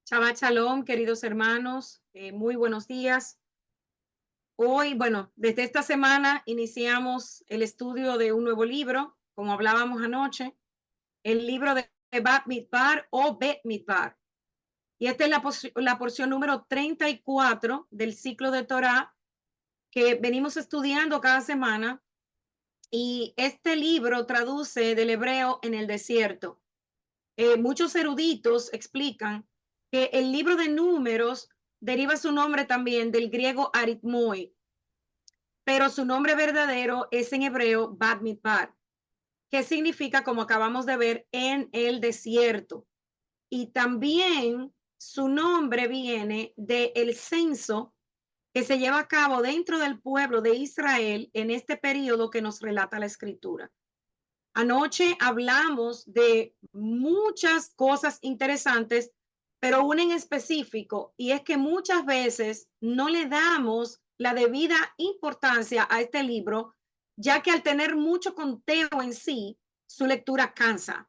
Shabbat Shalom, queridos hermanos, muy buenos días. Hoy, bueno, desde esta semana iniciamos el estudio de un nuevo libro, como hablábamos anoche, el libro de Bat Midbar o Bet Midbar. Y esta es la porción número 34 del ciclo de Torah que venimos estudiando cada semana. Y este libro traduce del hebreo en el desierto. Muchos eruditos explican que el libro de Números deriva su nombre también del griego aritmoi, pero su nombre verdadero es en hebreo Bat Midbar, que significa, como acabamos de ver, en el desierto. Y también su nombre viene del censo que se lleva a cabo dentro del pueblo de Israel en este periodo que nos relata la escritura. Anoche hablamos de muchas cosas interesantes, pero una en específico, y es que muchas veces no le damos la debida importancia a este libro, ya que al tener mucho conteo en sí, su lectura cansa.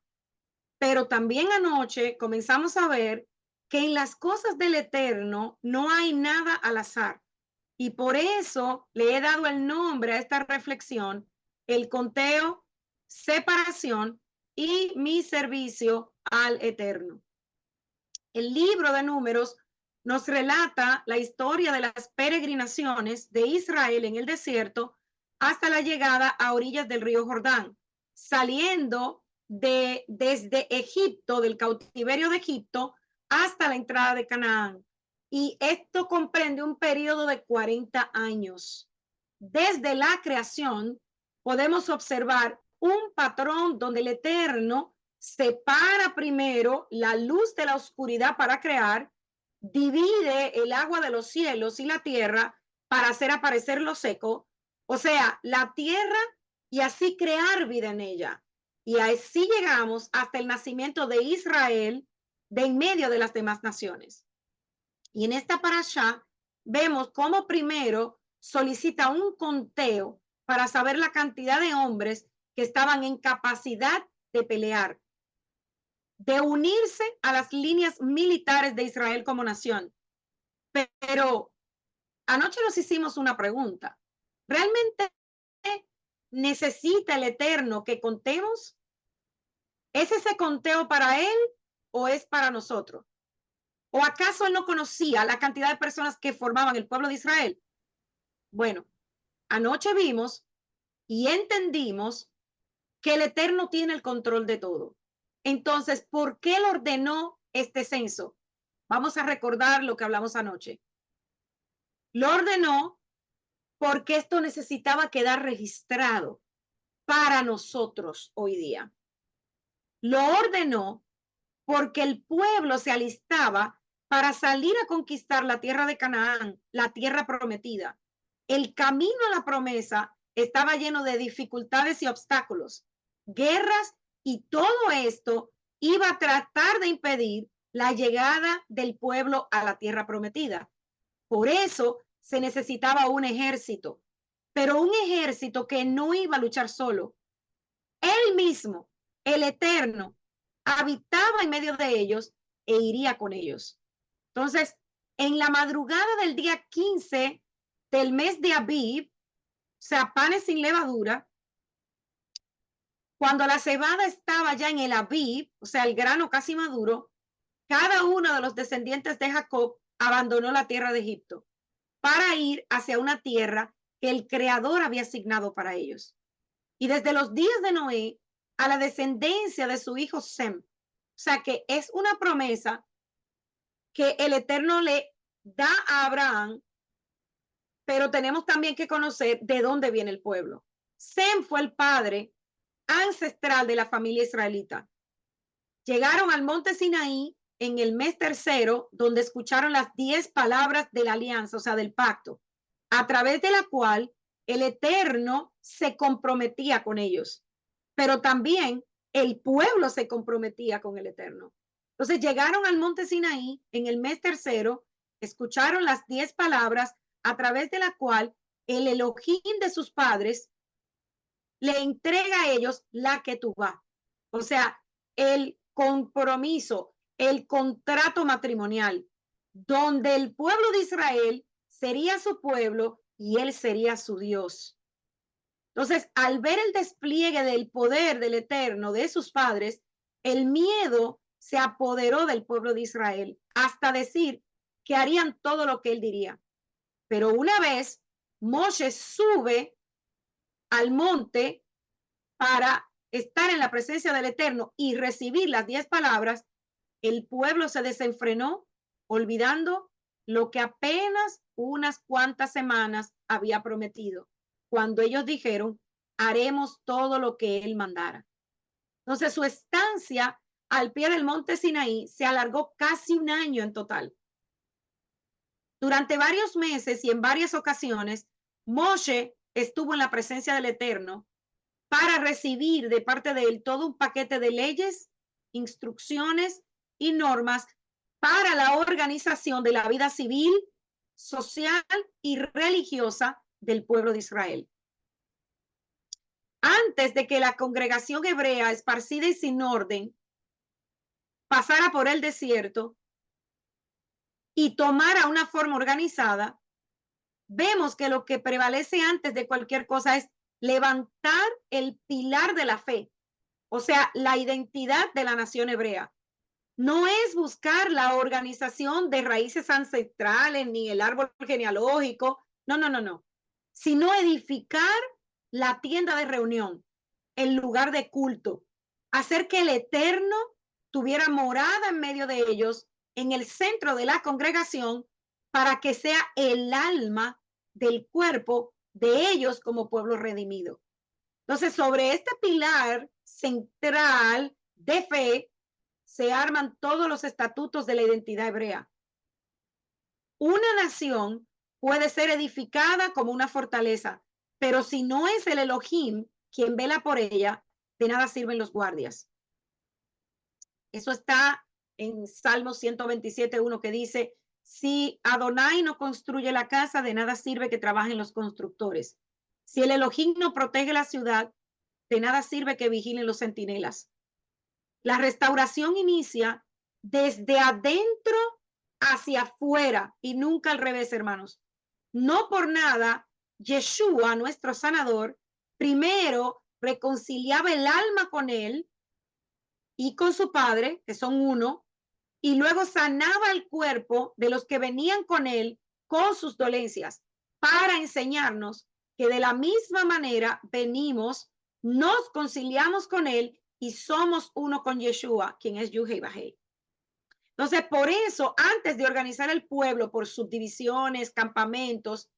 Pero también anoche comenzamos a ver que en las cosas del Eterno no hay nada al azar. Y por eso le he dado el nombre a esta reflexión, el conteo, separación y mi servicio al Eterno. El libro de Números nos relata la historia de las peregrinaciones de Israel en el desierto hasta la llegada a orillas del río Jordán, saliendo desde Egipto, del cautiverio de Egipto, hasta la entrada de Canaán. Y esto comprende un periodo de 40 años. Desde la creación podemos observar un patrón donde el Eterno separa primero la luz de la oscuridad para crear, divide el agua de los cielos y la tierra para hacer aparecer lo seco, o sea, la tierra, y así crear vida en ella. Y así llegamos hasta el nacimiento de Israel de en medio de las demás naciones. Y en esta parashá vemos cómo primero solicita un conteo para saber la cantidad de hombres que estaban en capacidad de pelear, de unirse a las líneas militares de Israel como nación. Pero anoche nos hicimos una pregunta. ¿Realmente necesita el Eterno que contemos? ¿Es ese conteo para Él o es para nosotros? ¿O acaso Él no conocía la cantidad de personas que formaban el pueblo de Israel? Bueno, anoche vimos y entendimos que el Eterno tiene el control de todo. Entonces, ¿por qué Él ordenó este censo? Vamos a recordar lo que hablamos anoche. Lo ordenó porque esto necesitaba quedar registrado para nosotros hoy día. Lo ordenó porque el pueblo se alistaba para salir a conquistar la tierra de Canaán, la tierra prometida. El camino a la promesa estaba lleno de dificultades y obstáculos, guerras, y todo esto iba a tratar de impedir la llegada del pueblo a la tierra prometida. Por eso se necesitaba un ejército, pero un ejército que no iba a luchar solo. Él mismo, el Eterno, habitaba en medio de ellos e iría con ellos. Entonces, en la madrugada del día 15 del mes de Abib, o sea, panes sin levadura, cuando la cebada estaba ya en el Abib, o sea, el grano casi maduro, cada uno de los descendientes de Jacob abandonó la tierra de Egipto para ir hacia una tierra que el Creador había asignado para ellos. Y desde los días de Noé a la descendencia de su hijo Sem. O sea que es una promesa que el Eterno le da a Abraham, pero tenemos también que conocer de dónde viene el pueblo. Sem fue el padre ancestral de la familia israelita. Llegaron al monte Sinaí en el mes tercero, donde escucharon las 10 palabras de la alianza, o sea, del pacto, a través de la cual el Eterno se comprometía con ellos, pero también el pueblo se comprometía con el Eterno. Entonces llegaron al monte Sinaí en el mes tercero, escucharon las 10 palabras a través de la cual el Elohim de sus padres le entrega a ellos la Ketubá, o sea, el compromiso, el contrato matrimonial, donde el pueblo de Israel sería su pueblo y él sería su Dios. Entonces, al ver el despliegue del poder del Eterno de sus padres, el miedo se apoderó del pueblo de Israel hasta decir que harían todo lo que él diría. Pero una vez Moshe sube al monte para estar en la presencia del Eterno y recibir las 10 palabras, el pueblo se desenfrenó, olvidando lo que apenas unas cuantas semanas había prometido, cuando ellos dijeron, haremos todo lo que él mandara. Entonces su estancia al pie del monte Sinaí se alargó casi un año en total. Durante varios meses y en varias ocasiones, Moshe estuvo en la presencia del Eterno para recibir de parte de él todo un paquete de leyes, instrucciones y normas para la organización de la vida civil, social y religiosa del pueblo de Israel. Antes de que la congregación hebrea, esparcida y sin orden, pasara por el desierto y tomara una forma organizada, vemos que lo que prevalece antes de cualquier cosa es levantar el pilar de la fe, o sea, la identidad de la nación hebrea. No es buscar la organización de raíces ancestrales ni el árbol genealógico, no, sino edificar la tienda de reunión, el lugar de culto, hacer que el Eterno tuviera morada en medio de ellos, en el centro de la congregación, para que sea el alma del cuerpo de ellos como pueblo redimido. Entonces, sobre este pilar central de fe, se arman todos los estatutos de la identidad hebrea. Una nación puede ser edificada como una fortaleza, pero si no es el Elohim quien vela por ella, de nada sirven los guardias. Eso está en Salmo 127:1, que dice, si Adonai no construye la casa, de nada sirve que trabajen los constructores. Si el Elohim no protege la ciudad, de nada sirve que vigilen los centinelas. La restauración inicia desde adentro hacia afuera y nunca al revés, hermanos. No por nada, Yeshua, nuestro sanador, primero reconciliaba el alma con él y con su padre, que son uno, y luego sanaba el cuerpo de los que venían con él con sus dolencias, para enseñarnos que de la misma manera venimos, nos conciliamos con él y somos uno con Yeshua, quien es Yuhei Bajei. Entonces, por eso, antes de organizar el pueblo por subdivisiones, campamentos,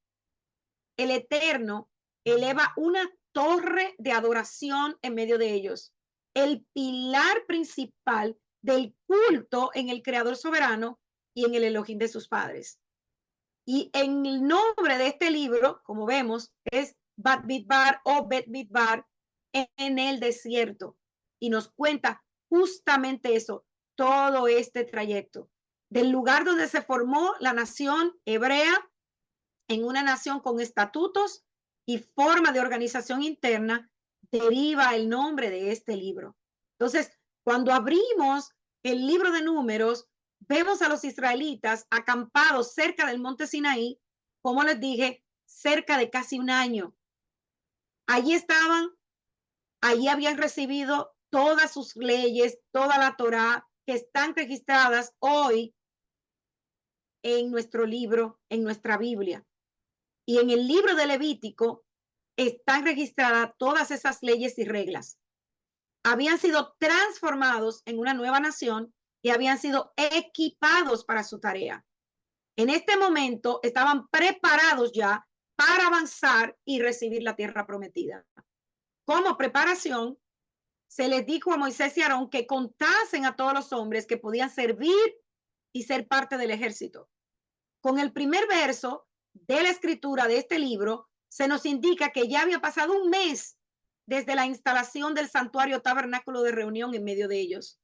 el Eterno eleva una torre de adoración en medio de ellos, el pilar principal del culto en el Creador soberano y en el Elohim de sus padres. Y en el nombre de este libro, como vemos, es Bat Midbar o Bet Midbar, en el desierto. Y nos cuenta justamente eso, todo este trayecto, del lugar donde se formó la nación hebrea, en una nación con estatutos y forma de organización interna, deriva el nombre de este libro. Entonces, cuando abrimos el libro de Números, vemos a los israelitas acampados cerca del monte Sinaí, como les dije, cerca de casi un año. Allí estaban, allí habían recibido todas sus leyes, toda la Torá, que están registradas hoy en nuestro libro, en nuestra Biblia. Y en el libro de Levítico están registradas todas esas leyes y reglas. Habían sido transformados en una nueva nación y habían sido equipados para su tarea. En este momento estaban preparados ya para avanzar y recibir la tierra prometida. Como preparación, se les dijo a Moisés y Aarón que contasen a todos los hombres que podían servir y ser parte del ejército. Con el primer verso de la escritura de este libro, se nos indica que ya había pasado un mes desde la instalación del santuario tabernáculo de reunión en medio de ellos.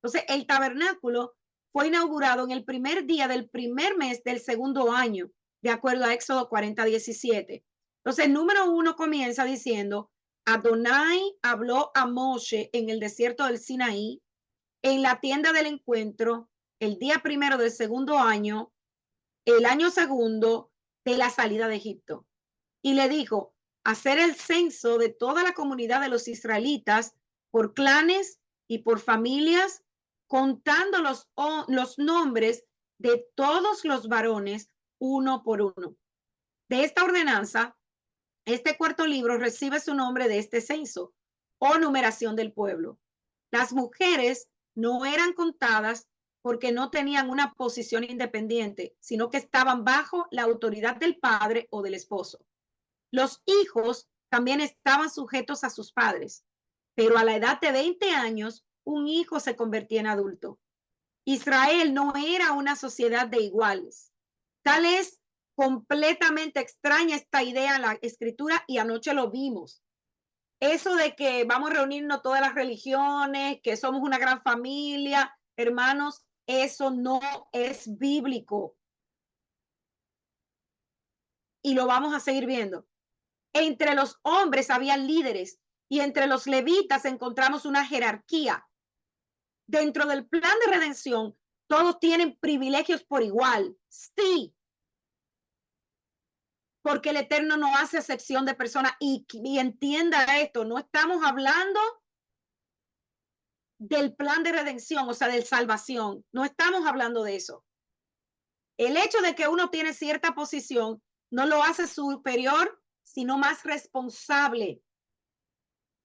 Entonces, el tabernáculo fue inaugurado en el primer día del primer mes del segundo año, de acuerdo a Éxodo 40:17. Entonces, el número 1 comienza diciendo, Adonai habló a Moshe en el desierto del Sinaí en la tienda del encuentro el día primero del segundo año, el año segundo de la salida de Egipto. Y le dijo, hacer el censo de toda la comunidad de los israelitas por clanes y por familias, contando los nombres de todos los varones uno por uno. De esta ordenanza, este cuarto libro recibe su nombre de este censo o numeración del pueblo. Las mujeres no eran contadas porque no tenían una posición independiente, sino que estaban bajo la autoridad del padre o del esposo. Los hijos también estaban sujetos a sus padres, pero a la edad de 20 años, un hijo se convertía en adulto. Israel no era una sociedad de iguales. Tal es completamente extraña esta idea en la escritura y anoche lo vimos. Eso de que vamos a reunirnos todas las religiones, que somos una gran familia, hermanos, eso no es bíblico. Y lo vamos a seguir viendo. Entre los hombres había líderes y entre los levitas encontramos una jerarquía. Dentro del plan de redención, todos tienen privilegios por igual. Sí, porque el Eterno no hace excepción de personas y entienda esto, no estamos hablando del plan de redención, o sea, de salvación, no estamos hablando de eso. El hecho de que uno tiene cierta posición no lo hace superior, sino más responsable.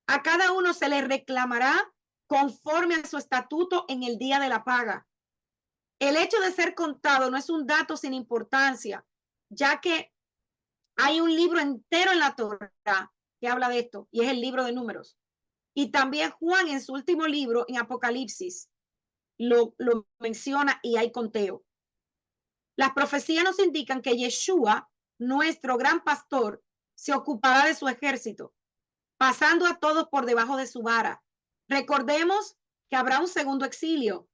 A cada uno se le reclamará conforme a su estatuto en el día de la paga. El hecho de ser contado no es un dato sin importancia, ya que hay un libro entero en la Torá que habla de esto, y es el libro de Números. Y también Juan en su último libro, en Apocalipsis, lo menciona y hay conteo. Las profecías nos indican que Yeshua, nuestro gran pastor, se ocupará de su ejército, pasando a todos por debajo de su vara. Recordemos que habrá un segundo exilio.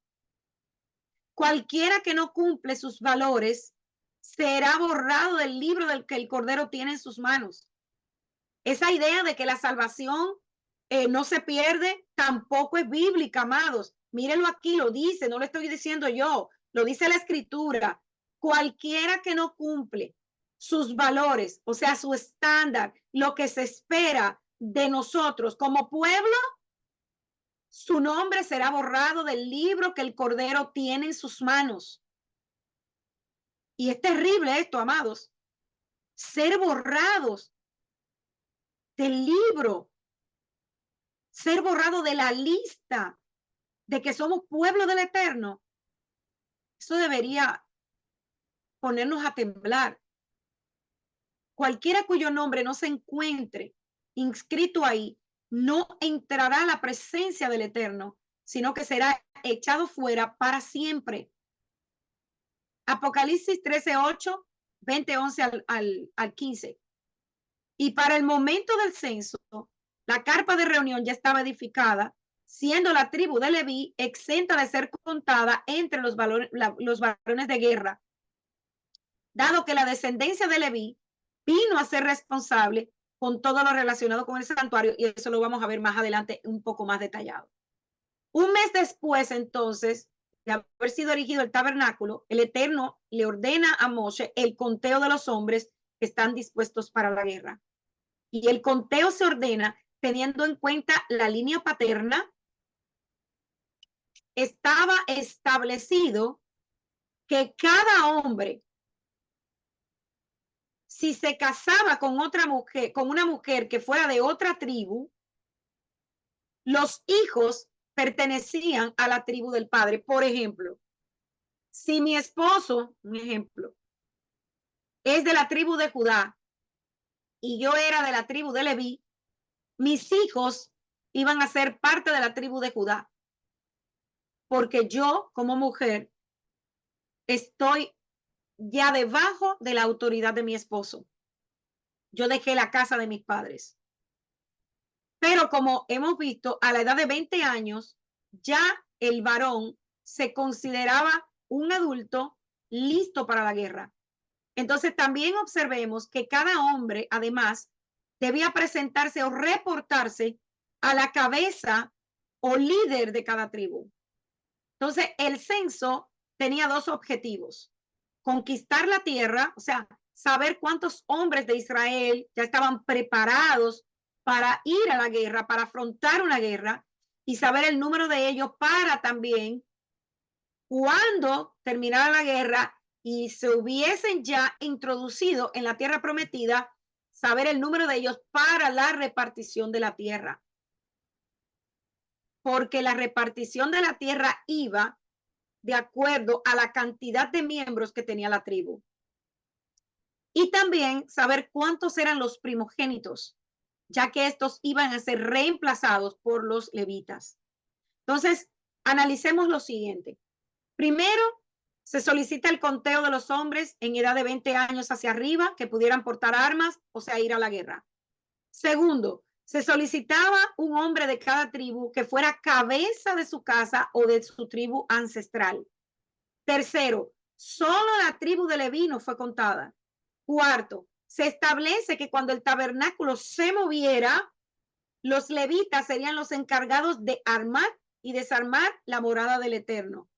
Cualquiera que no cumple sus valores será borrado del libro del que el Cordero tiene en sus manos. Esa idea de que la salvación no se pierde tampoco es bíblica, amados. Mírenlo aquí, lo dice, no lo estoy diciendo yo, lo dice la Escritura. Cualquiera que no cumple sus valores, o sea, su estándar, lo que se espera de nosotros como pueblo, su nombre será borrado del libro que el Cordero tiene en sus manos. Y es terrible esto, amados, ser borrados del libro, ser borrado de la lista de que somos pueblo del Eterno. Eso debería ponernos a temblar. Cualquiera cuyo nombre no se encuentre inscrito ahí, no entrará a la presencia del Eterno, sino que será echado fuera para siempre. Apocalipsis 13:8, 20:11 al 15. Y para el momento del censo, la carpa de reunión ya estaba edificada, siendo la tribu de Leví exenta de ser contada entre los varones de guerra, dado que la descendencia de Leví vino a ser responsable con todo lo relacionado con el santuario, y eso lo vamos a ver más adelante un poco más detallado. Un mes después, entonces, de haber sido erigido el tabernáculo, el Eterno le ordena a Moshe el conteo de los hombres que están dispuestos para la guerra. Y el conteo se ordena teniendo en cuenta la línea paterna. Estaba establecido que cada hombre, si se casaba con otra mujer, con una mujer que fuera de otra tribu, los hijos pertenecían a la tribu del padre. Por ejemplo, si mi esposo, un ejemplo, es de la tribu de Judá y yo era de la tribu de Leví, mis hijos iban a ser parte de la tribu de Judá, porque yo como mujer estoy ya debajo de la autoridad de mi esposo. Yo dejé la casa de mis padres. Pero como hemos visto, a la edad de 20 años, ya el varón se consideraba un adulto listo para la guerra. Entonces también observemos que cada hombre, además, debía presentarse o reportarse a la cabeza o líder de cada tribu. Entonces, el censo tenía dos objetivos: conquistar la tierra, o sea, saber cuántos hombres de Israel ya estaban preparados para ir a la guerra, para afrontar una guerra, y saber el número de ellos para también, cuando terminara la guerra y se hubiesen ya introducido en la tierra prometida, saber el número de ellos para la repartición de la tierra. Porque la repartición de la tierra iba de acuerdo a la cantidad de miembros que tenía la tribu. Y también saber cuántos eran los primogénitos, ya que estos iban a ser reemplazados por los levitas. Entonces, analicemos lo siguiente. Primero, se solicita el conteo de los hombres en edad de 20 años hacia arriba que pudieran portar armas, o sea, ir a la guerra. Segundo, se solicitaba un hombre de cada tribu que fuera cabeza de su casa o de su tribu ancestral. Tercero, solo la tribu de Leví no fue contada. Cuarto, se establece que cuando el tabernáculo se moviera, los levitas serían los encargados de armar y desarmar la morada del Eterno.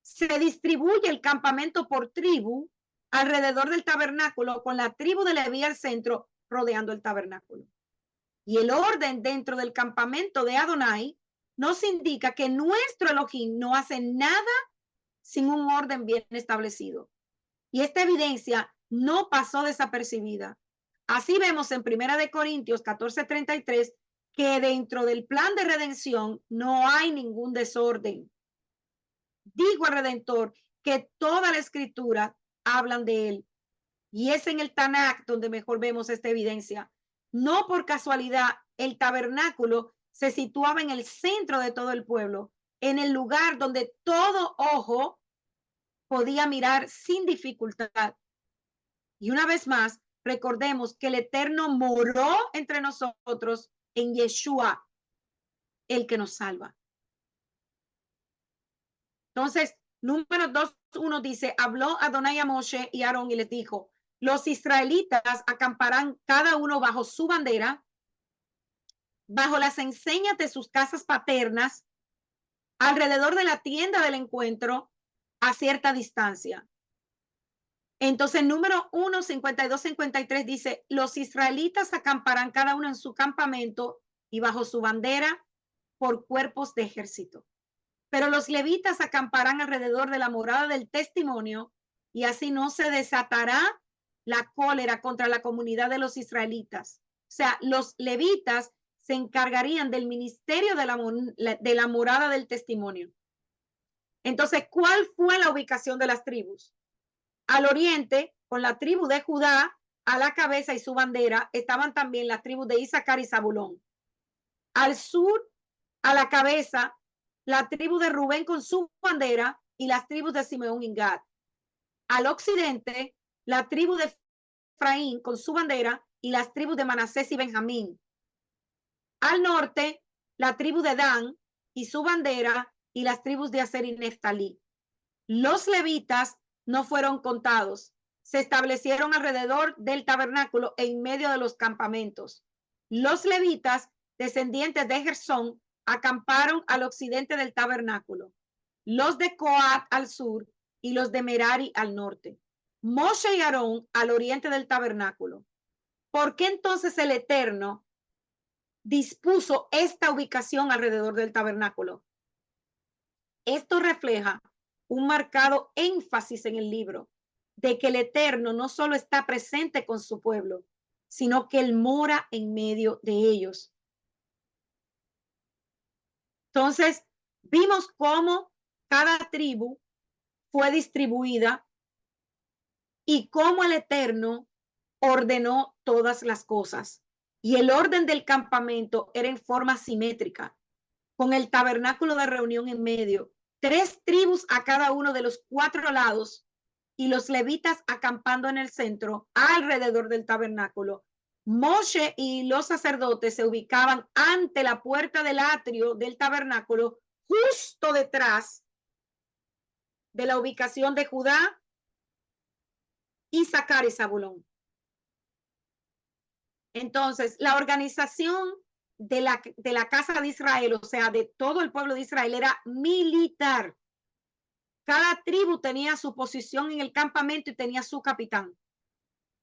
Se distribuye el campamento por tribu alrededor del tabernáculo, con la tribu de Leví al centro, rodeando el tabernáculo. Y el orden dentro del campamento de Adonai nos indica que nuestro Elohim no hace nada sin un orden bien establecido. Y esta evidencia no pasó desapercibida. Así vemos en 1 Corintios 14:33 que dentro del plan de redención no hay ningún desorden. Digo al Redentor que toda la escritura hablan de él. Y es en el Tanakh donde mejor vemos esta evidencia. No por casualidad, el tabernáculo se situaba en el centro de todo el pueblo, en el lugar donde todo ojo podía mirar sin dificultad. Y una vez más, recordemos que el Eterno moró entre nosotros en Yeshua, el que nos salva. Entonces, número 2:1 dice, habló Adonai a Moshe y Aarón y les dijo, los israelitas acamparán cada uno bajo su bandera, bajo las enseñas de sus casas paternas, alrededor de la tienda del encuentro, a cierta distancia. Entonces, número 1, 52, 53 dice, los israelitas acamparán cada uno en su campamento y bajo su bandera por cuerpos de ejército. Pero los levitas acamparán alrededor de la morada del testimonio, y así no se desatará la cólera contra la comunidad de los israelitas. O sea, los levitas se encargarían del ministerio de la morada del testimonio. Entonces, ¿cuál fue la ubicación de las tribus? Al oriente, con la tribu de Judá a la cabeza y su bandera, estaban también las tribus de Isaacar y Zabulón. Al sur, a la cabeza, la tribu de Rubén con su bandera y las tribus de Simeón y Gad. Al occidente, la tribu de Efraín con su bandera y las tribus de Manasés y Benjamín. Al norte, la tribu de Dan y su bandera y las tribus de Aser y Neftalí. Los levitas no fueron contados. Se establecieron alrededor del tabernáculo en medio de los campamentos. Los levitas, descendientes de Gersón, acamparon al occidente del tabernáculo, los de Coat al sur y los de Merari al norte. Moshe y Aarón al oriente del tabernáculo. ¿Por qué entonces el Eterno dispuso esta ubicación alrededor del tabernáculo? Esto refleja un marcado énfasis en el libro de que el Eterno no solo está presente con su pueblo, sino que él mora en medio de ellos. Entonces, vimos cómo cada tribu fue distribuida y cómo el Eterno ordenó todas las cosas. Y el orden del campamento era en forma simétrica, con el tabernáculo de reunión en medio, 3 tribus a cada uno de los 4 lados y los levitas acampando en el centro alrededor del tabernáculo. Moshe y los sacerdotes se ubicaban ante la puerta del atrio del tabernáculo, justo detrás de la ubicación de Judá, Isaacar y Zabulón. Entonces, la organización de la casa de Israel, o sea, de todo el pueblo de Israel, era militar. Cada tribu tenía su posición en el campamento y tenía su capitán.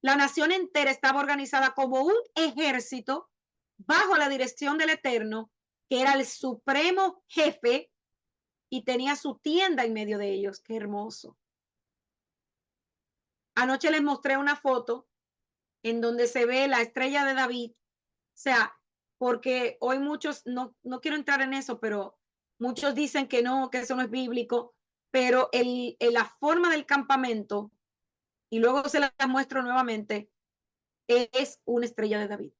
La nación entera estaba organizada como un ejército bajo la dirección del Eterno, que era el supremo jefe y tenía su tienda en medio de ellos. Qué hermoso. Anoche les mostré una foto en donde se ve la estrella de David. O sea, porque hoy muchos, no quiero entrar en eso, pero muchos dicen que no, que eso no es bíblico, pero la forma del campamento, y luego se las muestro nuevamente, es una estrella de David.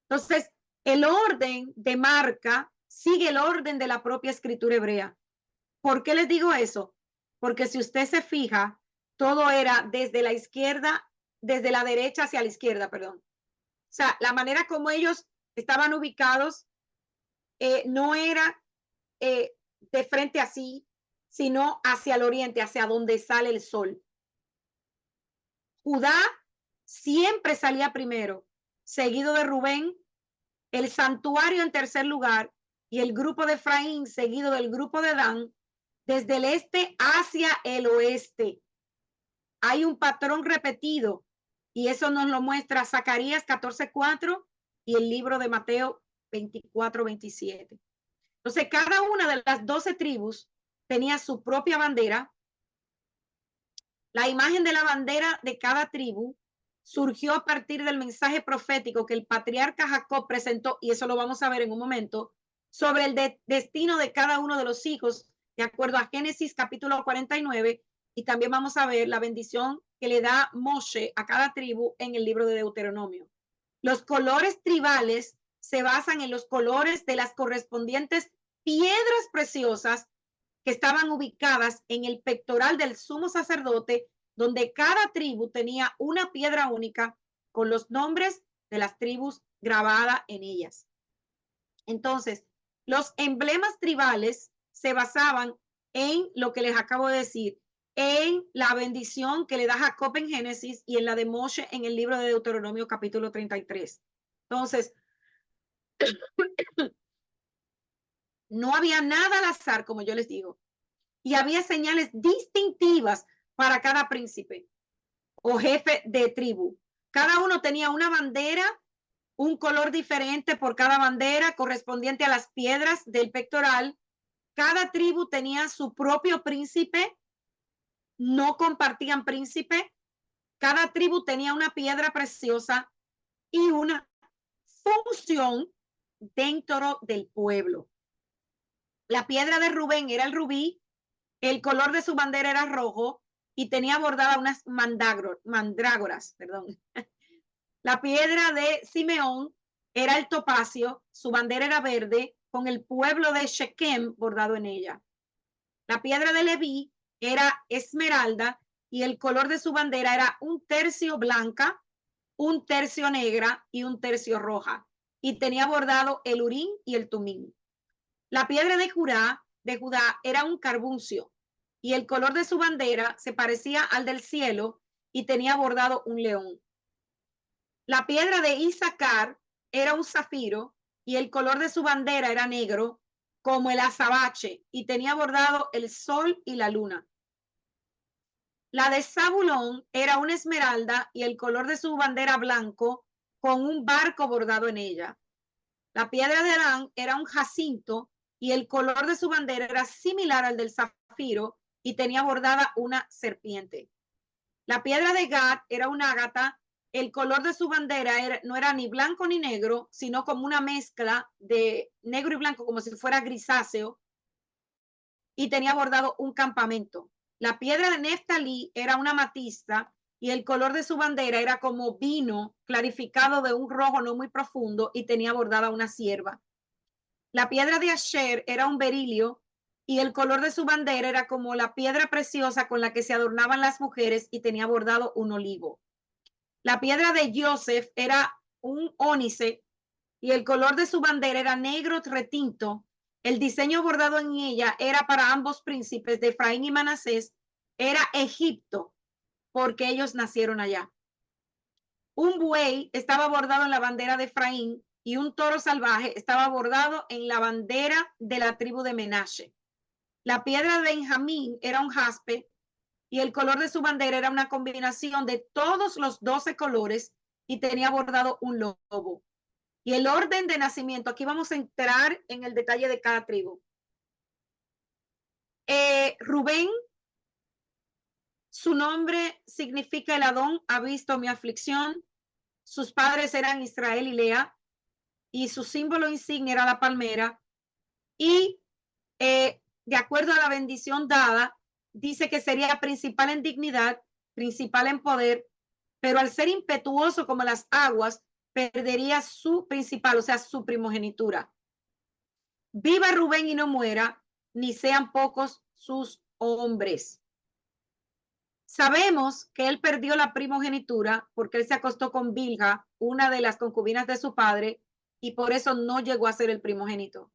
Entonces, el orden de marca sigue el orden de la propia escritura hebrea. ¿Por qué les digo eso? Porque si usted se fija, todo era desde la izquierda, desde la derecha hacia la izquierda, perdón. O sea, la manera como ellos estaban ubicados no era de frente así, sino hacia el oriente, hacia donde sale el sol. Judá siempre salía primero, seguido de Rubén, el santuario en tercer lugar y el grupo de Efraín seguido del grupo de Dan, desde el este hacia el oeste. Hay un patrón repetido y eso nos lo muestra Zacarías 14:4 y el libro de Mateo 24:27. Entonces, cada una de las 12 tribus tenía su propia bandera. La imagen de la bandera de cada tribu surgió a partir del mensaje profético que el patriarca Jacob presentó, y eso lo vamos a ver en un momento, sobre el destino de cada uno de los hijos, de acuerdo a Génesis capítulo 49, y también vamos a ver la bendición que le da Moshe a cada tribu en el libro de Deuteronomio. Los colores tribales se basan en los colores de las correspondientes piedras preciosas que estaban ubicadas en el pectoral del sumo sacerdote, donde cada tribu tenía una piedra única con los nombres de las tribus grabada en ellas. Entonces, los emblemas tribales se basaban en lo que les acabo de decir, en la bendición que le da Jacob en Génesis y en la de Moshe en el libro de Deuteronomio capítulo 33. Entonces, no había nada al azar, como yo les digo, y había señales distintivas para cada príncipe o jefe de tribu. Cada uno tenía una bandera, un color diferente por cada bandera correspondiente a las piedras del pectoral. Cada tribu tenía su propio príncipe, no compartían príncipe. Cada tribu tenía una piedra preciosa y una función dentro del pueblo. La piedra de Rubén era el rubí, el color de su bandera era rojo y tenía bordada unas mandrágoras, perdón. La piedra de Simeón era el topacio, su bandera era verde, con el pueblo de Shequem bordado en ella. La piedra de Leví era esmeralda y el color de su bandera era un tercio blanca, un tercio negra y un tercio roja. Y tenía bordado el urín y el tumín. La piedra de Judá era un carbuncio y el color de su bandera se parecía al del cielo y tenía bordado un león. La piedra de Isaacar era un zafiro y el color de su bandera era negro como el azabache y tenía bordado el sol y la luna. La de Zabulón era una esmeralda y el color de su bandera blanco con un barco bordado en ella. La piedra de Adán era un jacinto y el color de su bandera era similar al del zafiro y tenía bordada una serpiente. La piedra de Gad era un ágata, el color de su bandera no era ni blanco ni negro, sino como una mezcla de negro y blanco, como si fuera grisáceo, y tenía bordado un campamento. La piedra de Neftalí era una amatista y el color de su bandera era como vino clarificado de un rojo no muy profundo y tenía bordada una cierva. La piedra de Asher era un berilio y el color de su bandera era como la piedra preciosa con la que se adornaban las mujeres y tenía bordado un olivo. La piedra de Joseph era un ónice y el color de su bandera era negro retinto. El diseño bordado en ella era para ambos príncipes de Efraín y Manasés, era Egipto, porque ellos nacieron allá. Un buey estaba bordado en la bandera de Efraín y un toro salvaje estaba bordado en la bandera de la tribu de Menashe. La piedra de Benjamín era un jaspe y el color de su bandera era una combinación de todos los 12 colores y tenía bordado un lobo. Y el orden de nacimiento, aquí vamos a entrar en el detalle de cada tribu. Rubén, su nombre significa el Adón ha visto mi aflicción. Sus padres eran Israel y Lea y su símbolo insignia era la palmera. Y de acuerdo a la bendición dada, dice que sería principal en dignidad, principal en poder, pero al ser impetuoso como las aguas, perdería su principal, o sea, su primogenitura. Viva Rubén y no muera, ni sean pocos sus hombres. Sabemos que él perdió la primogenitura porque él se acostó con Bilha, una de las concubinas de su padre, y por eso no llegó a ser el primogénito.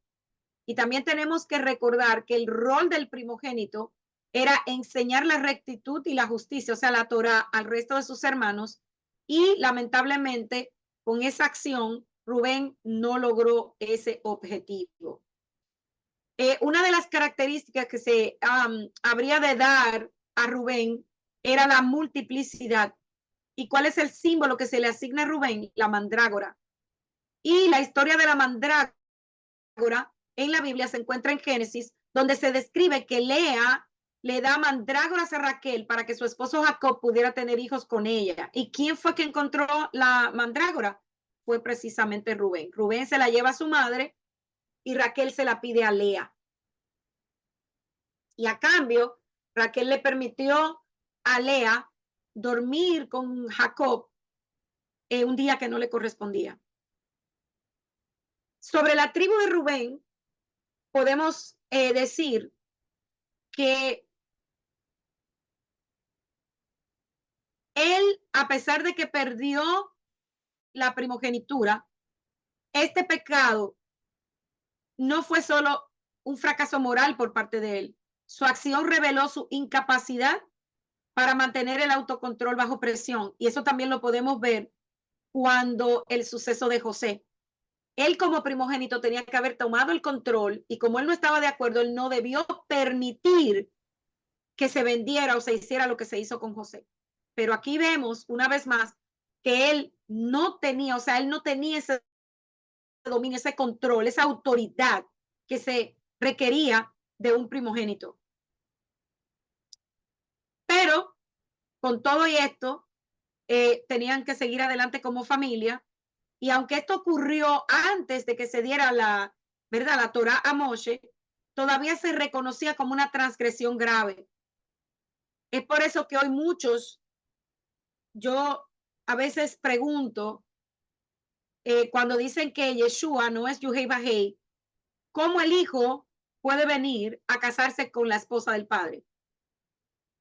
Y también tenemos que recordar que el rol del primogénito era enseñar la rectitud y la justicia, o sea, la Torá al resto de sus hermanos, y lamentablemente con esa acción Rubén no logró ese objetivo. Una de las características que se habría de dar a Rubén era la multiplicidad. ¿Y cuál es el símbolo que se le asigna a Rubén? La mandrágora. Y la historia de la mandrágora en la Biblia se encuentra en Génesis, donde se describe que Lea le da mandrágoras a Raquel para que su esposo Jacob pudiera tener hijos con ella. ¿Y quién fue que encontró la mandrágora? Fue precisamente Rubén. Rubén se la lleva a su madre y Raquel se la pide a Lea. Y a cambio, Raquel le permitió a Lea dormir con Jacob un día que no le correspondía. Sobre la tribu de Rubén, podemos decir que él, a pesar de que perdió la primogenitura, este pecado no fue solo un fracaso moral por parte de él. Su acción reveló su incapacidad para mantener el autocontrol bajo presión. Y eso también lo podemos ver cuando el suceso de José. Él como primogénito tenía que haber tomado el control y como él no estaba de acuerdo, él no debió permitir que se vendiera o se hiciera lo que se hizo con José. Pero aquí vemos una vez más que él no tenía, o sea, él no tenía ese dominio, ese control, esa autoridad que se requería de un primogénito. Pero con todo y esto, tenían que seguir adelante como familia. Y aunque esto ocurrió antes de que se diera la, ¿verdad?, la Torá a Moshe, todavía se reconocía como una transgresión grave. Es por eso que hoy muchos, yo a veces pregunto, cuando dicen que Yeshua no es Yuhei Bajei, ¿cómo el hijo puede venir a casarse con la esposa del padre?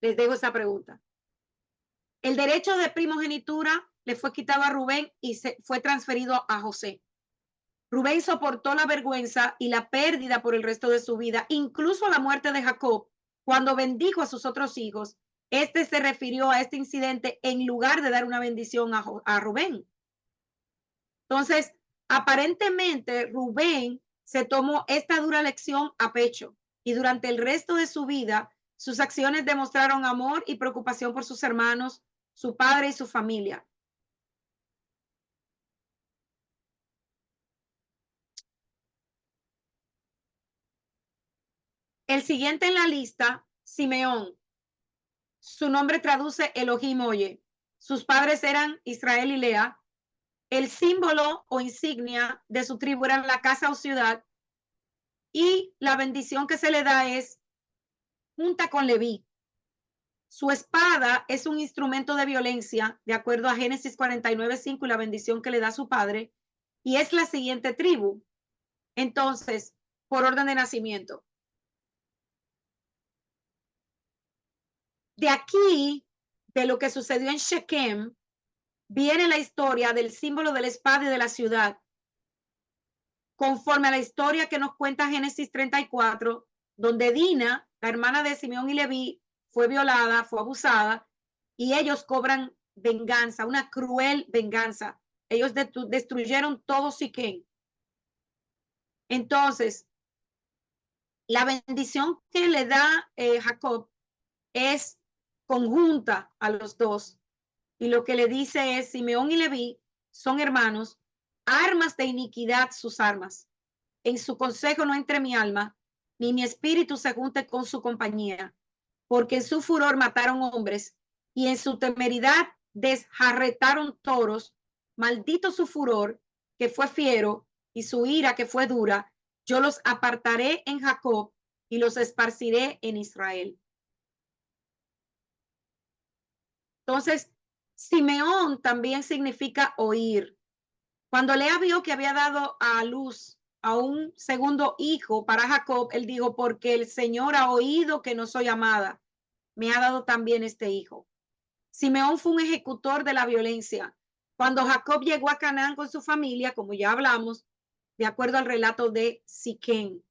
Les dejo esa pregunta. El derecho de primogenitura le fue quitado a Rubén y se fue transferido a José. Rubén soportó la vergüenza y la pérdida por el resto de su vida, incluso la muerte de Jacob. Cuando bendijo a sus otros hijos, este se refirió a este incidente en lugar de dar una bendición a Rubén. Entonces, aparentemente, Rubén se tomó esta dura lección a pecho y durante el resto de su vida, sus acciones demostraron amor y preocupación por sus hermanos, su padre y su familia. El siguiente en la lista, Simeón. Su nombre traduce Elohim oye. Sus padres eran Israel y Lea. El símbolo o insignia de su tribu era la casa o ciudad. Y la bendición que se le da es junta con Leví. Su espada es un instrumento de violencia, de acuerdo a Génesis 49:5 y la bendición que le da a su padre. Y es la siguiente tribu. Entonces, por orden de nacimiento. De aquí, de lo que sucedió en Shechem, viene la historia del símbolo de la espada y de la ciudad. Conforme a la historia que nos cuenta Génesis 34, donde Dina, la hermana de Simeón y Leví, fue violada, fue abusada, y ellos cobran venganza, una cruel venganza. ellos destruyeron todo Siquén. Entonces, la bendición que le da Jacob es conjunta a los dos. Y lo que le dice es, Simeón y Leví son hermanos, armas de iniquidad sus armas. En su consejo no entre mi alma, ni mi espíritu se junte con su compañía, porque en su furor mataron hombres y en su temeridad desjarretaron toros. Maldito su furor, que fue fiero, y su ira, que fue dura. Yo los apartaré en Jacob y los esparciré en Israel. Entonces, Simeón también significa oír. Cuando Lea vio que había dado a luz a un segundo hijo para Jacob, él dijo, porque el Señor ha oído que no soy amada, me ha dado también este hijo. Simeón fue un ejecutor de la violencia. Cuando Jacob llegó a Canaán con su familia, como ya hablamos, de acuerdo al relato de Siquén,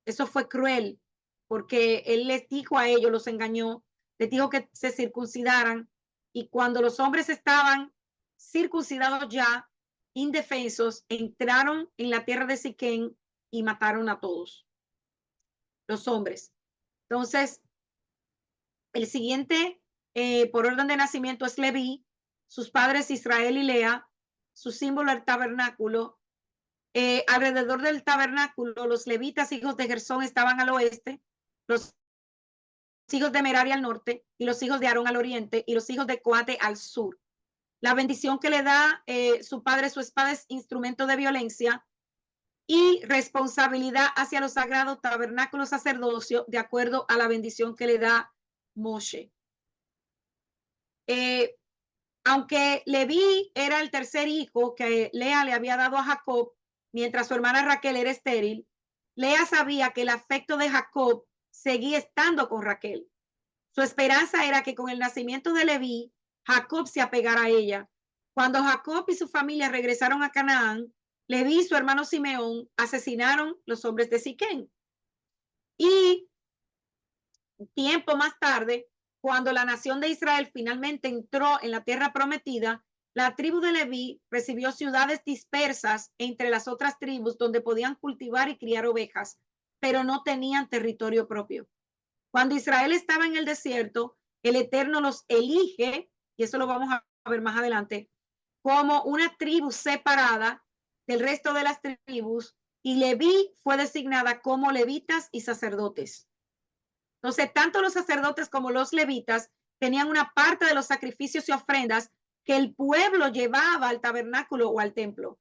eso fue cruel, porque él les dijo a ellos, los engañó, les dijo que se circuncidaran, y cuando los hombres estaban circuncidados ya, indefensos, entraron en la tierra de Siquén y mataron a todos los hombres. Entonces, el siguiente, por orden de nacimiento, es Leví, sus padres Israel y Lea, su símbolo el tabernáculo. Alrededor del tabernáculo, los levitas, hijos de Gersón, estaban al oeste, los hijos de Merari al norte, y los hijos de Aarón al oriente, y los hijos de Coate al sur. La bendición que le da su padre, su espada, es instrumento de violencia y responsabilidad hacia los sagrados tabernáculos sacerdocio, de acuerdo a la bendición que le da Moshe. Aunque Leví era el tercer hijo que Lea le había dado a Jacob, mientras su hermana Raquel era estéril, Lea sabía que el afecto de Jacob seguía estando con Raquel. Su esperanza era que con el nacimiento de Leví, Jacob se apegara a ella. Cuando Jacob y su familia regresaron a Canaán, Leví y su hermano Simeón asesinaron los hombres de Siquén. Y tiempo más tarde, cuando la nación de Israel finalmente entró en la tierra prometida, la tribu de Leví recibió ciudades dispersas entre las otras tribus donde podían cultivar y criar ovejas, pero no tenían territorio propio. Cuando Israel estaba en el desierto, el Eterno los elige, y eso lo vamos a ver más adelante, como una tribu separada del resto de las tribus, y Leví fue designada como levitas y sacerdotes. Entonces, tanto los sacerdotes como los levitas tenían una parte de los sacrificios y ofrendas que el pueblo llevaba al tabernáculo o al templo.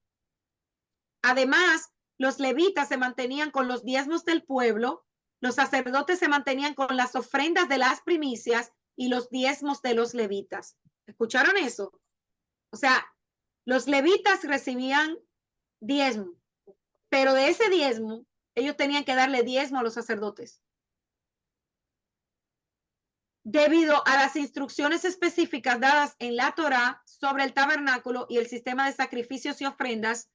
Además, los levitas se mantenían con los diezmos del pueblo, los sacerdotes se mantenían con las ofrendas de las primicias y los diezmos de los levitas. ¿Escucharon eso? O sea, los levitas recibían diezmo, pero de ese diezmo, ellos tenían que darle diezmo a los sacerdotes. Debido a las instrucciones específicas dadas en la Torá sobre el tabernáculo y el sistema de sacrificios y ofrendas,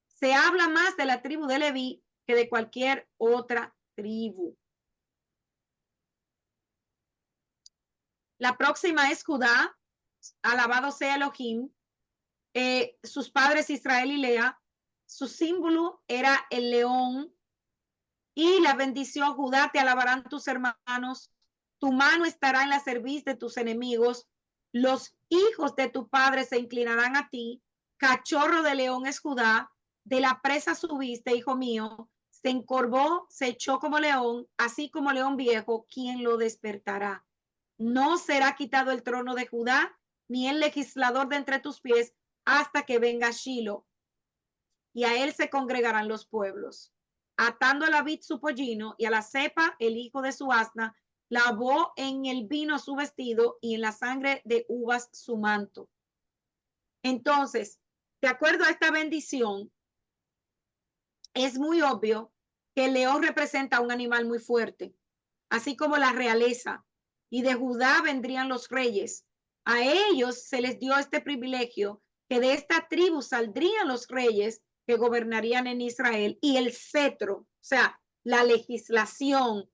se habla más de la tribu de Leví que de cualquier otra tribu. La próxima es Judá, alabado sea Elohim. Sus padres Israel y Lea, su símbolo era el león, y la bendición: Judá, te alabarán tus hermanos, tu mano estará en la cerviz de tus enemigos, los hijos de tu padre se inclinarán a ti, cachorro de león es Judá, de la presa subiste, hijo mío, se encorvó, se echó como león, así como león viejo, ¿quién lo despertará? No será quitado el trono de Judá, ni el legislador de entre tus pies, hasta que venga Shilo, y a él se congregarán los pueblos. Atando a la vid su pollino y a la cepa el hijo de su asna, lavó en el vino su vestido y en la sangre de uvas su manto. Entonces, de acuerdo a esta bendición, es muy obvio que el león representa un animal muy fuerte, así como la realeza, y de Judá vendrían los reyes. A ellos se les dio este privilegio, que de esta tribu saldrían los reyes que gobernarían en Israel, y el cetro, o sea, la legislación,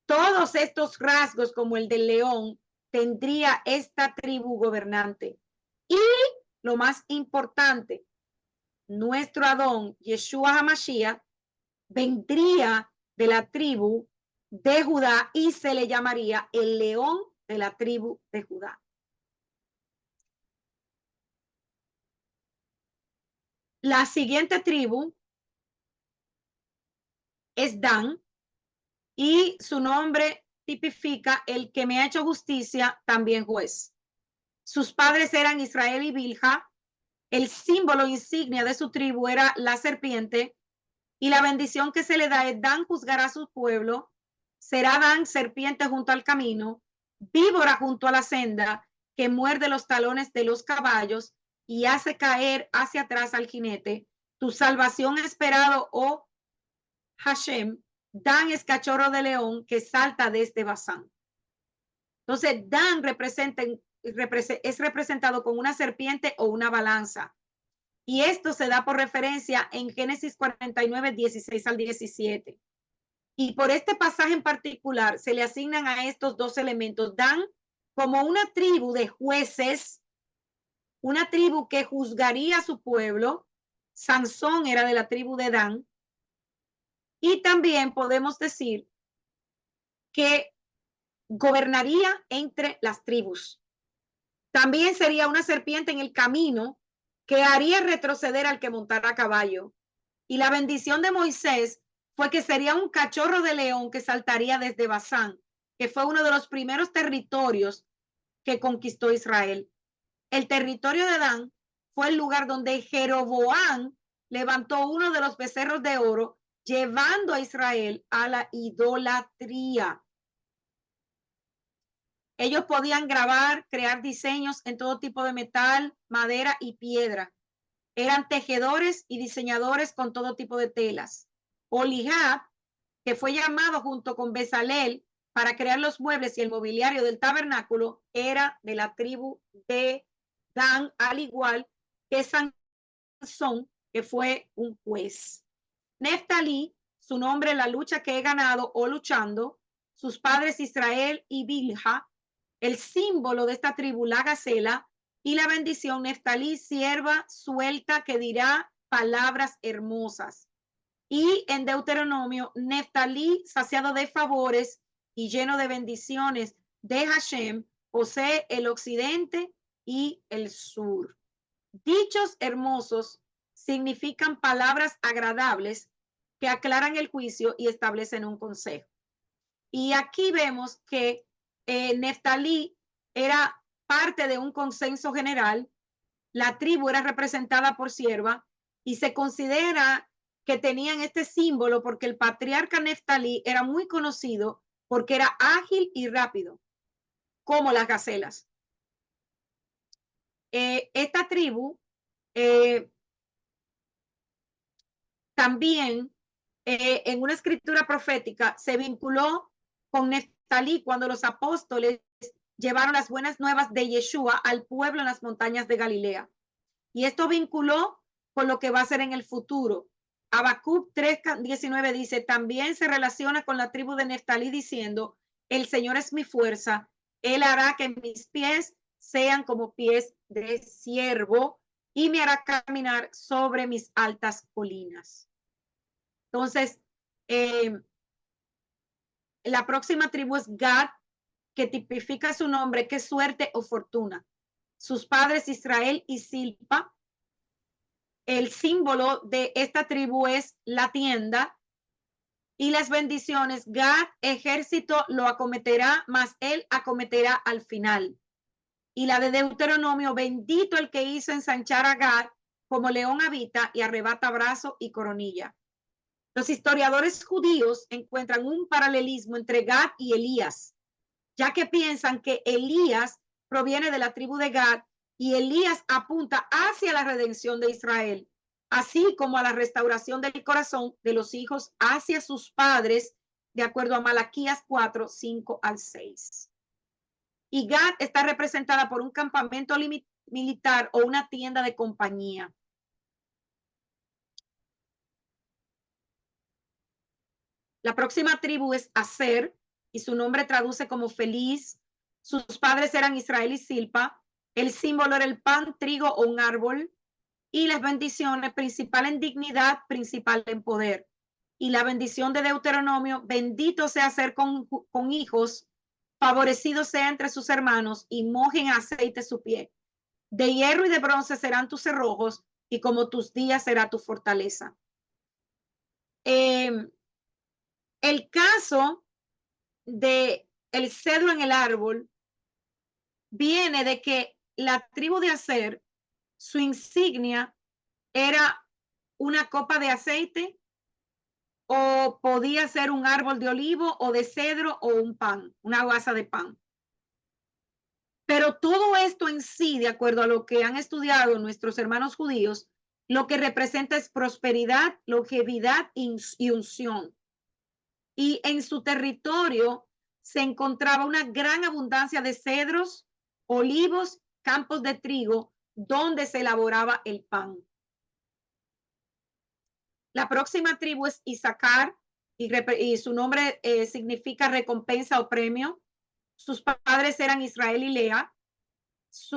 todos estos rasgos como el del león, tendría esta tribu gobernante. Y lo más importante, nuestro Adón, Yeshua HaMashiach, vendría de la tribu de Judá y se le llamaría el león de la tribu de Judá. La siguiente tribu es Dan y su nombre tipifica el que me ha hecho justicia, también juez. Sus padres eran Israel y Bilha. El símbolo insignia de su tribu era la serpiente y la bendición que se le da es: Dan juzgará a su pueblo, será Dan serpiente junto al camino, víbora junto a la senda, que muerde los talones de los caballos y hace caer hacia atrás al jinete. Tu salvación esperado, oh Hashem. Dan es cachorro de león que salta desde Basán. Entonces, Dan es representado con una serpiente o una balanza. Y esto se da por referencia en Génesis 49, 16 al 17. Y por este pasaje en particular se le asignan a estos dos elementos. Dan como una tribu de jueces, una tribu que juzgaría a su pueblo. Sansón era de la tribu de Dan. Y también podemos decir que gobernaría entre las tribus. También sería una serpiente en el camino que haría retroceder al que montara a caballo. Y la bendición de Moisés fue que sería un cachorro de león que saltaría desde Basán, que fue uno de los primeros territorios que conquistó Israel. El territorio de Dan fue el lugar donde Jeroboam levantó uno de los becerros de oro, llevando a Israel a la idolatría. Ellos podían grabar, crear diseños en todo tipo de metal, madera y piedra. Eran tejedores y diseñadores con todo tipo de telas. Oliab, que fue llamado junto con Bezalel para crear los muebles y el mobiliario del tabernáculo, era de la tribu de Dan, al igual que Sansón, que fue un juez. Neftalí, su nombre, la lucha que he ganado o luchando, sus padres Israel y Bilha, el símbolo de esta tribu, la gacela, y la bendición: Neftalí, sierva suelta que dirá palabras hermosas. Y en Deuteronomio, Neftalí, saciado de favores y lleno de bendiciones de Hashem, posee el occidente y el sur. Dichos hermosos significan palabras agradables que aclaran el juicio y establecen un consejo. Y aquí vemos que Neftalí era parte de un consenso general. La tribu era representada por sierva y se considera que tenían este símbolo porque el patriarca Neftalí era muy conocido porque era ágil y rápido, como las gacelas. Esta tribu también en una escritura profética se vinculó con Neftalí cuando los apóstoles llevaron las buenas nuevas de Yeshua al pueblo en las montañas de Galilea. Y esto vinculó con lo que va a ser en el futuro. Habacuc 3:19 dice: también se relaciona con la tribu de Neftalí diciendo: el Señor es mi fuerza, Él hará que mis pies sean como pies de ciervo y me hará caminar sobre mis altas colinas. Entonces, la próxima tribu es Gad, que tipifica su nombre, que es suerte o fortuna. Sus padres Israel y Silpa. El símbolo de esta tribu es la tienda y las bendiciones: Gad, ejército lo acometerá, mas él acometerá al final. Y la de Deuteronomio: bendito el que hizo ensanchar a Gad, como león habita y arrebata brazo y coronilla. Los historiadores judíos encuentran un paralelismo entre Gad y Elías, ya que piensan que Elías proviene de la tribu de Gad y Elías apunta hacia la redención de Israel, así como a la restauración del corazón de los hijos hacia sus padres, de acuerdo a Malaquías 4, 5 al 6. Y Gad está representada por un campamento militar o una tienda de compañía. La próxima tribu es Aser y su nombre traduce como feliz. Sus padres eran Israel y Silpa. El símbolo era el pan, trigo o un árbol. Y las bendiciones, principal en dignidad, principal en poder. Y la bendición de Deuteronomio, bendito sea ser con hijos, favorecido sea entre sus hermanos, y mojen aceite su pie. De hierro y de bronce serán tus cerrojos, y como tus días será tu fortaleza. El caso de el cedro en el árbol viene de que la tribu de Aser, su insignia era una copa de aceite, o podía ser un árbol de olivo o de cedro o un pan, una guasa de pan. Pero todo esto en sí, de acuerdo a lo que han estudiado nuestros hermanos judíos, lo que representa es prosperidad, longevidad y unción. Y en su territorio se encontraba una gran abundancia de cedros, olivos, campos de trigo, donde se elaboraba el pan. La próxima tribu es Isaacar, y su nombre significa recompensa o premio. Sus padres eran Israel y Lea.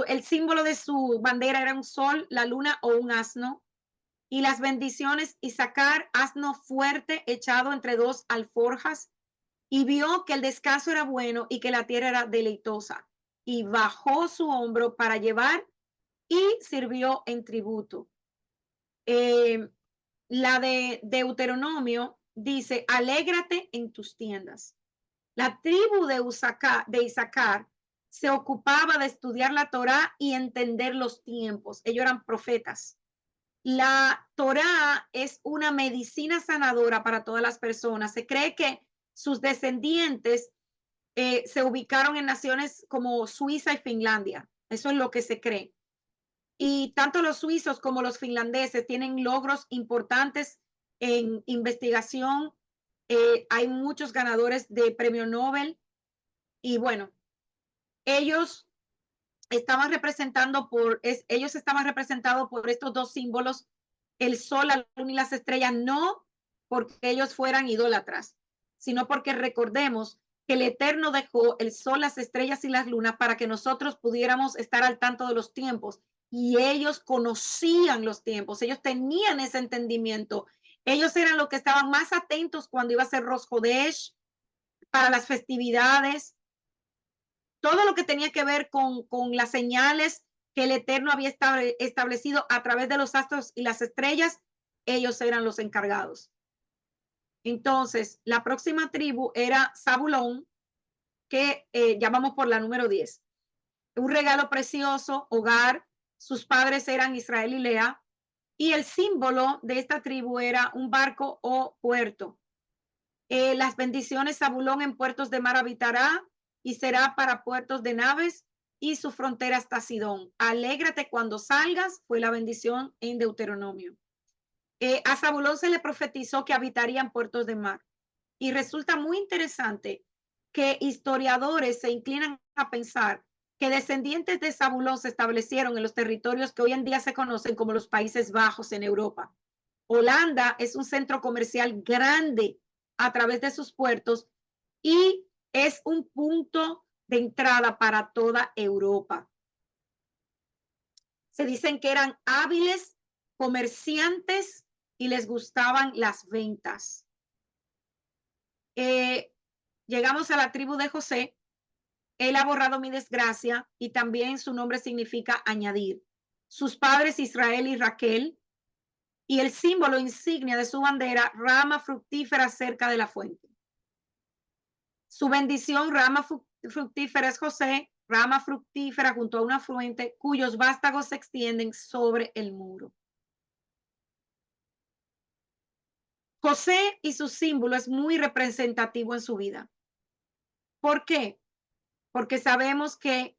El símbolo de su bandera era un sol, la luna o un asno. Y las bendiciones, Isaacar, asno fuerte echado entre dos alforjas, y vio que el descanso era bueno y que la tierra era deleitosa. Y bajó su hombro para llevar y sirvió en tributo. La de Deuteronomio dice, alégrate en tus tiendas. La tribu de Isaacar se ocupaba de estudiar la Torá y entender los tiempos. Ellos eran profetas. La Torá es una medicina sanadora para todas las personas. Se cree que sus descendientes se ubicaron en naciones como Suiza y Finlandia. Eso es lo que se cree. Y tanto los suizos como los finlandeses tienen logros importantes en investigación. Hay muchos ganadores de premio Nobel. Y bueno, ellos estaban ellos estaban representados por estos dos símbolos, el sol, la luna y las estrellas, no porque ellos fueran idólatras, sino porque recordemos que el Eterno dejó el sol, las estrellas y las lunas para que nosotros pudiéramos estar al tanto de los tiempos. Y ellos conocían los tiempos, ellos tenían ese entendimiento. Ellos eran los que estaban más atentos cuando iba a ser Rosh Hodesh, para las festividades, todo lo que tenía que ver con las señales que el Eterno había establecido a través de los astros y las estrellas, ellos eran los encargados. Entonces, la próxima tribu era Zabulón, que llamamos por la número 10. Un regalo precioso, hogar. Sus padres eran Israel y Lea. Y el símbolo de esta tribu era un barco o puerto. Las bendiciones, Zabulón en puertos de mar habitará y será para puertos de naves, y su frontera hasta Sidón. Alégrate cuando salgas, fue la bendición en Deuteronomio. A Zabulón se le profetizó que habitaría en puertos de mar. Y resulta muy interesante que historiadores se inclinan a pensar que descendientes de Zabulón se establecieron en los territorios que hoy en día se conocen como los Países Bajos en Europa. Holanda es un centro comercial grande a través de sus puertos y es un punto de entrada para toda Europa. Se dicen que eran hábiles comerciantes y les gustaban las ventas. Llegamos a la tribu de José. Él ha borrado mi desgracia, y también su nombre significa añadir. Sus padres Israel y Raquel, y el símbolo insignia de su bandera, rama fructífera cerca de la fuente. Su bendición, rama fructífera, es José, rama fructífera junto a una fuente cuyos vástagos se extienden sobre el muro. José y su símbolo es muy representativo en su vida. ¿Por qué? Porque sabemos que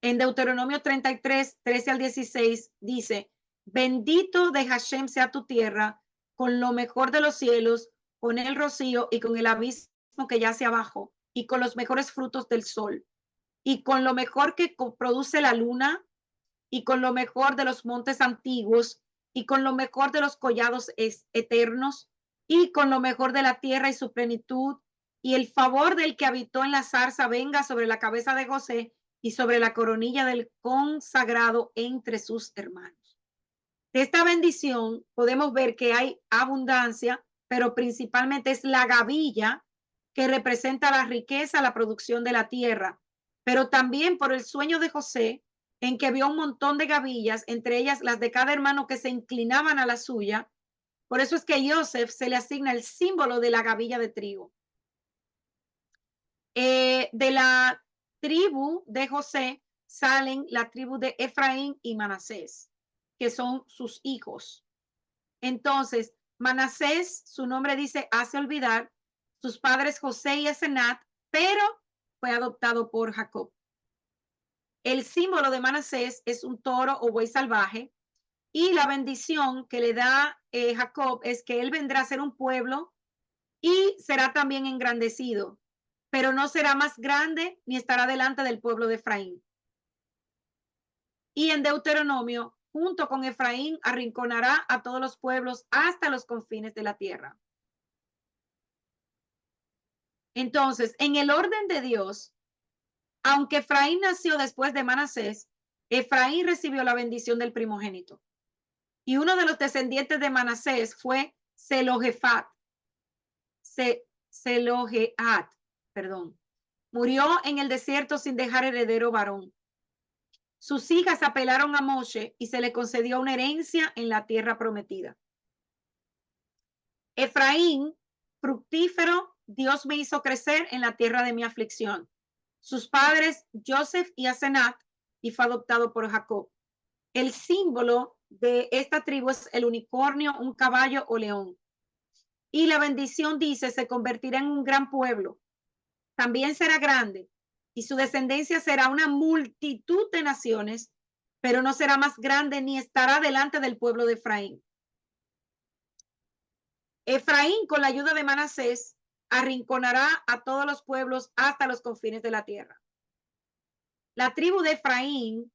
en Deuteronomio 33, 13 al 16 dice, bendito de Hashem sea tu tierra, con lo mejor de los cielos, con el rocío y con el abismo que yace abajo, y con los mejores frutos del sol, y con lo mejor que produce la luna, y con lo mejor de los montes antiguos, y con lo mejor de los collados eternos, y con lo mejor de la tierra y su plenitud, y el favor del que habitó en la zarza venga sobre la cabeza de José, y sobre la coronilla del consagrado entre sus hermanos. De esta bendición podemos ver que hay abundancia, pero principalmente es la gavilla que representa la riqueza, la producción de la tierra, pero también por el sueño de José, en que vio un montón de gavillas, entre ellas las de cada hermano que se inclinaban a la suya. Por eso es que a Joseph se le asigna el símbolo de la gavilla de trigo. De la tribu de José salen la tribu de Efraín y Manasés, que son sus hijos. Entonces, Manasés, su nombre dice, hace olvidar, sus padres José y Asenat, pero fue adoptado por Jacob. El símbolo de Manasés es un toro o buey salvaje, y la bendición que le da Jacob es que él vendrá a ser un pueblo y será también engrandecido, pero no será más grande ni estará delante del pueblo de Efraín. Y en Deuteronomio, junto con Efraín, arrinconará a todos los pueblos hasta los confines de la tierra. Entonces, en el orden de Dios, aunque Efraín nació después de Manasés, Efraín recibió la bendición del primogénito. Y uno de los descendientes de Manasés fue Zelofehad. Zelofehad, perdón. Murió en el desierto sin dejar heredero varón. Sus hijas apelaron a Moshe y se le concedió una herencia en la tierra prometida. Efraín, fructífero, Dios me hizo crecer en la tierra de mi aflicción. Sus padres, Joseph y Asenat, y fue adoptado por Jacob. El símbolo de esta tribu es el unicornio, un caballo o león. Y la bendición dice, se convertirá en un gran pueblo. También será grande y su descendencia será una multitud de naciones, pero no será más grande ni estará delante del pueblo de Efraín. Efraín, con la ayuda de Manasés, arrinconará a todos los pueblos hasta los confines de la tierra. La tribu de Efraín,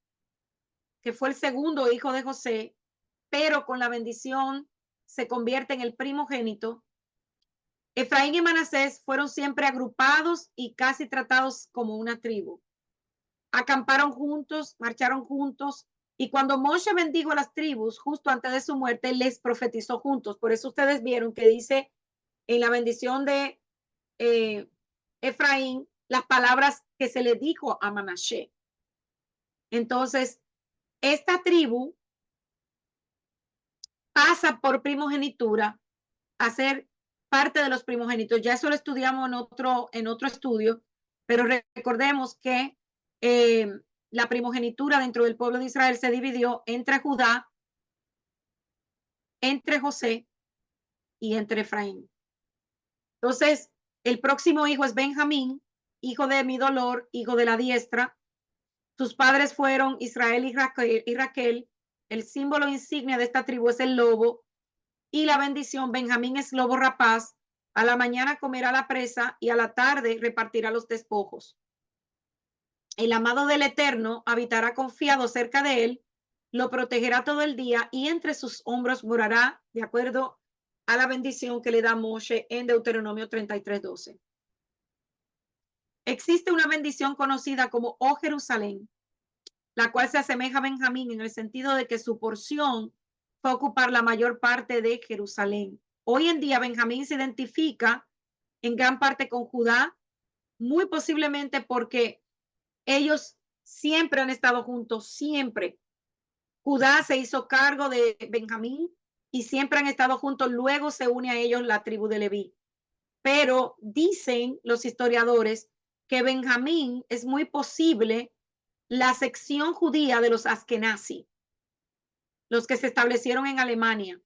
que fue el segundo hijo de José, pero con la bendición se convierte en el primogénito. Efraín y Manasés fueron siempre agrupados y casi tratados como una tribu. Acamparon juntos, marcharon juntos, y cuando Moshe bendijo a las tribus justo antes de su muerte, les profetizó juntos. Por eso ustedes vieron que dice en la bendición de Efraín las palabras que se le dijo a Manashe. Entonces, esta tribu pasa por primogenitura a ser parte de los primogénitos. Ya eso lo estudiamos en otro estudio, pero recordemos que la primogenitura dentro del pueblo de Israel se dividió entre Judá, entre José y entre Efraín. Entonces, el próximo hijo es Benjamín, hijo de mi dolor, hijo de la diestra. Sus padres fueron Israel y Raquel. El símbolo insignia de esta tribu es el lobo. Y la bendición, Benjamín es lobo rapaz. A la mañana comerá la presa y a la tarde repartirá los despojos. El amado del Eterno habitará confiado cerca de él, lo protegerá todo el día y entre sus hombros morará, de acuerdo a la bendición que le da Moshe en Deuteronomio 33:12. Existe una bendición conocida como Oh Jerusalén, la cual se asemeja a Benjamín en el sentido de que su porción fue ocupar la mayor parte de Jerusalén. Hoy en día Benjamín se identifica en gran parte con Judá, muy posiblemente porque ellos siempre han estado juntos, siempre. Judá se hizo cargo de Benjamín y siempre han estado juntos. Luego se une a ellos la tribu de Leví. Pero dicen los historiadores que Benjamín es muy posible la sección judía de los Askenazi, los que se establecieron en Alemania.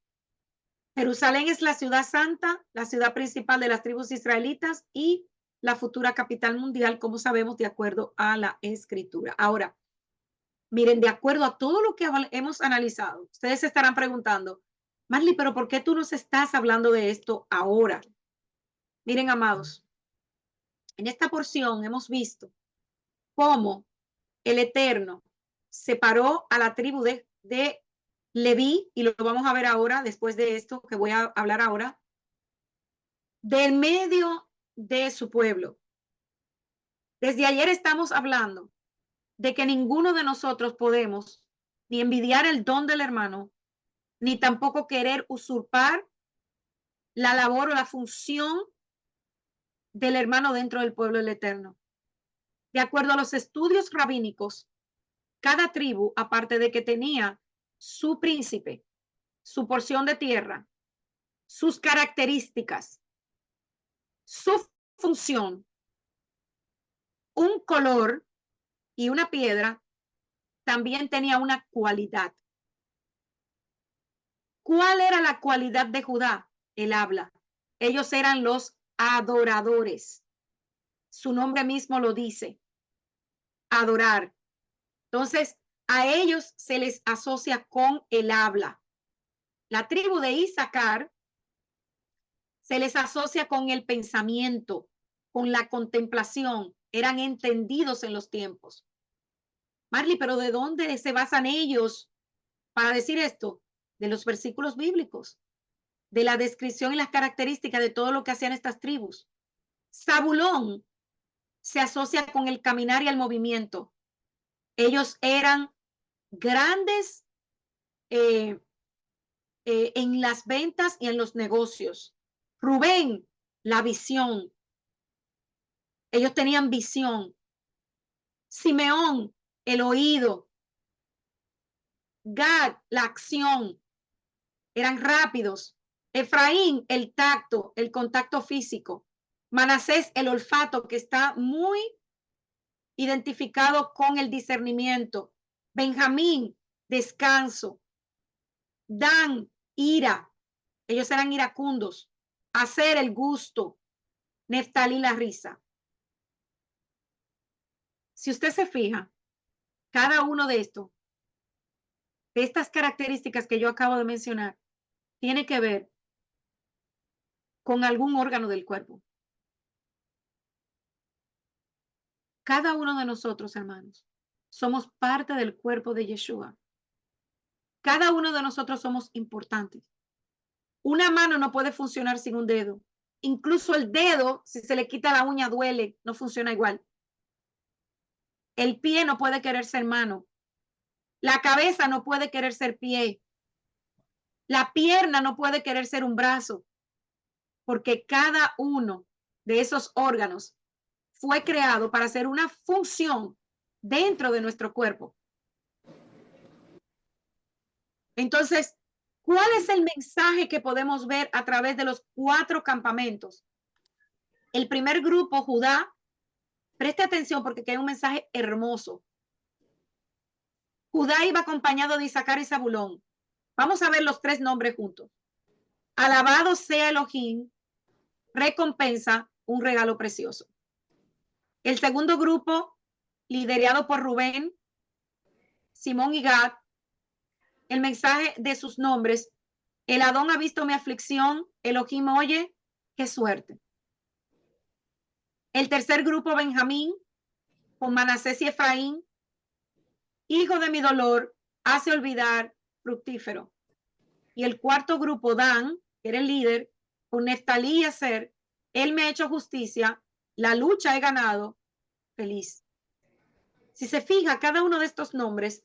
Jerusalén es la ciudad santa, la ciudad principal de las tribus israelitas y la futura capital mundial, como sabemos, de acuerdo a la escritura. Ahora, miren, de acuerdo a todo lo que hemos analizado, ustedes se estarán preguntando, Marley, pero ¿por qué tú nos estás hablando de esto ahora? Miren, amados, en esta porción hemos visto cómo el Eterno separó a la tribu de Leví, y lo vamos a ver ahora, después de esto que voy a hablar ahora, del medio de su pueblo. Desde ayer estamos hablando de que ninguno de nosotros podemos ni envidiar el don del hermano, ni tampoco querer usurpar la labor o la función del hermano dentro del pueblo del Eterno. De acuerdo a los estudios rabínicos, cada tribu, aparte de que tenía su príncipe, su porción de tierra, sus características, su función, un color y una piedra, también tenía una cualidad. ¿Cuál era la cualidad de Judá? El habla. Ellos eran los adoradores. Su nombre mismo lo dice, adorar. Entonces, a ellos se les asocia con el habla. La tribu de Isaacar se les asocia con el pensamiento, con la contemplación. Eran entendidos en los tiempos. Marley, pero ¿de dónde se basan ellos para decir esto? De los versículos bíblicos, de la descripción y las características de todo lo que hacían estas tribus. Zabulón se asocia con el caminar y el movimiento. Ellos eran grandes en las ventas y en los negocios. Rubén, la visión. Ellos tenían visión. Simeón, el oído. Gad, la acción. Eran rápidos. Efraín, el tacto, el contacto físico. Manasés, el olfato, que está muy identificado con el discernimiento. Benjamín, descanso. Dan, ira. Ellos eran iracundos. Aser, el gusto. Neftalí, la risa. Si usted se fija, cada uno de estos, de estas características que yo acabo de mencionar, tiene que ver con algún órgano del cuerpo. Cada uno de nosotros, hermanos, somos parte del cuerpo de Yeshua. Cada uno de nosotros somos importantes. Una mano no puede funcionar sin un dedo. Incluso el dedo, si se le quita la uña, duele, no funciona igual. El pie no puede querer ser mano. La cabeza no puede querer ser pie. La pierna no puede querer ser un brazo, porque cada uno de esos órganos fue creado para hacer una función dentro de nuestro cuerpo. Entonces, ¿cuál es el mensaje que podemos ver a través de los 4 campamentos? El primer grupo, Judá, preste atención porque hay un mensaje hermoso. Judá iba acompañado de Isaacar y Zabulón. Vamos a ver los 3 nombres juntos. Alabado sea Elohim, recompensa, un regalo precioso. El segundo grupo, liderado por Rubén, Simón y Gad, el mensaje de sus nombres: el Adón ha visto mi aflicción, Elohim oye, qué suerte. El tercer grupo, Benjamín, con Manasés y Efraín, hijo de mi dolor, hace olvidar, fructífero. Y el cuarto grupo, Dan, que era el líder, con Neftalí y Aser, él me ha hecho justicia, la lucha he ganado, feliz. Si se fija, cada uno de estos nombres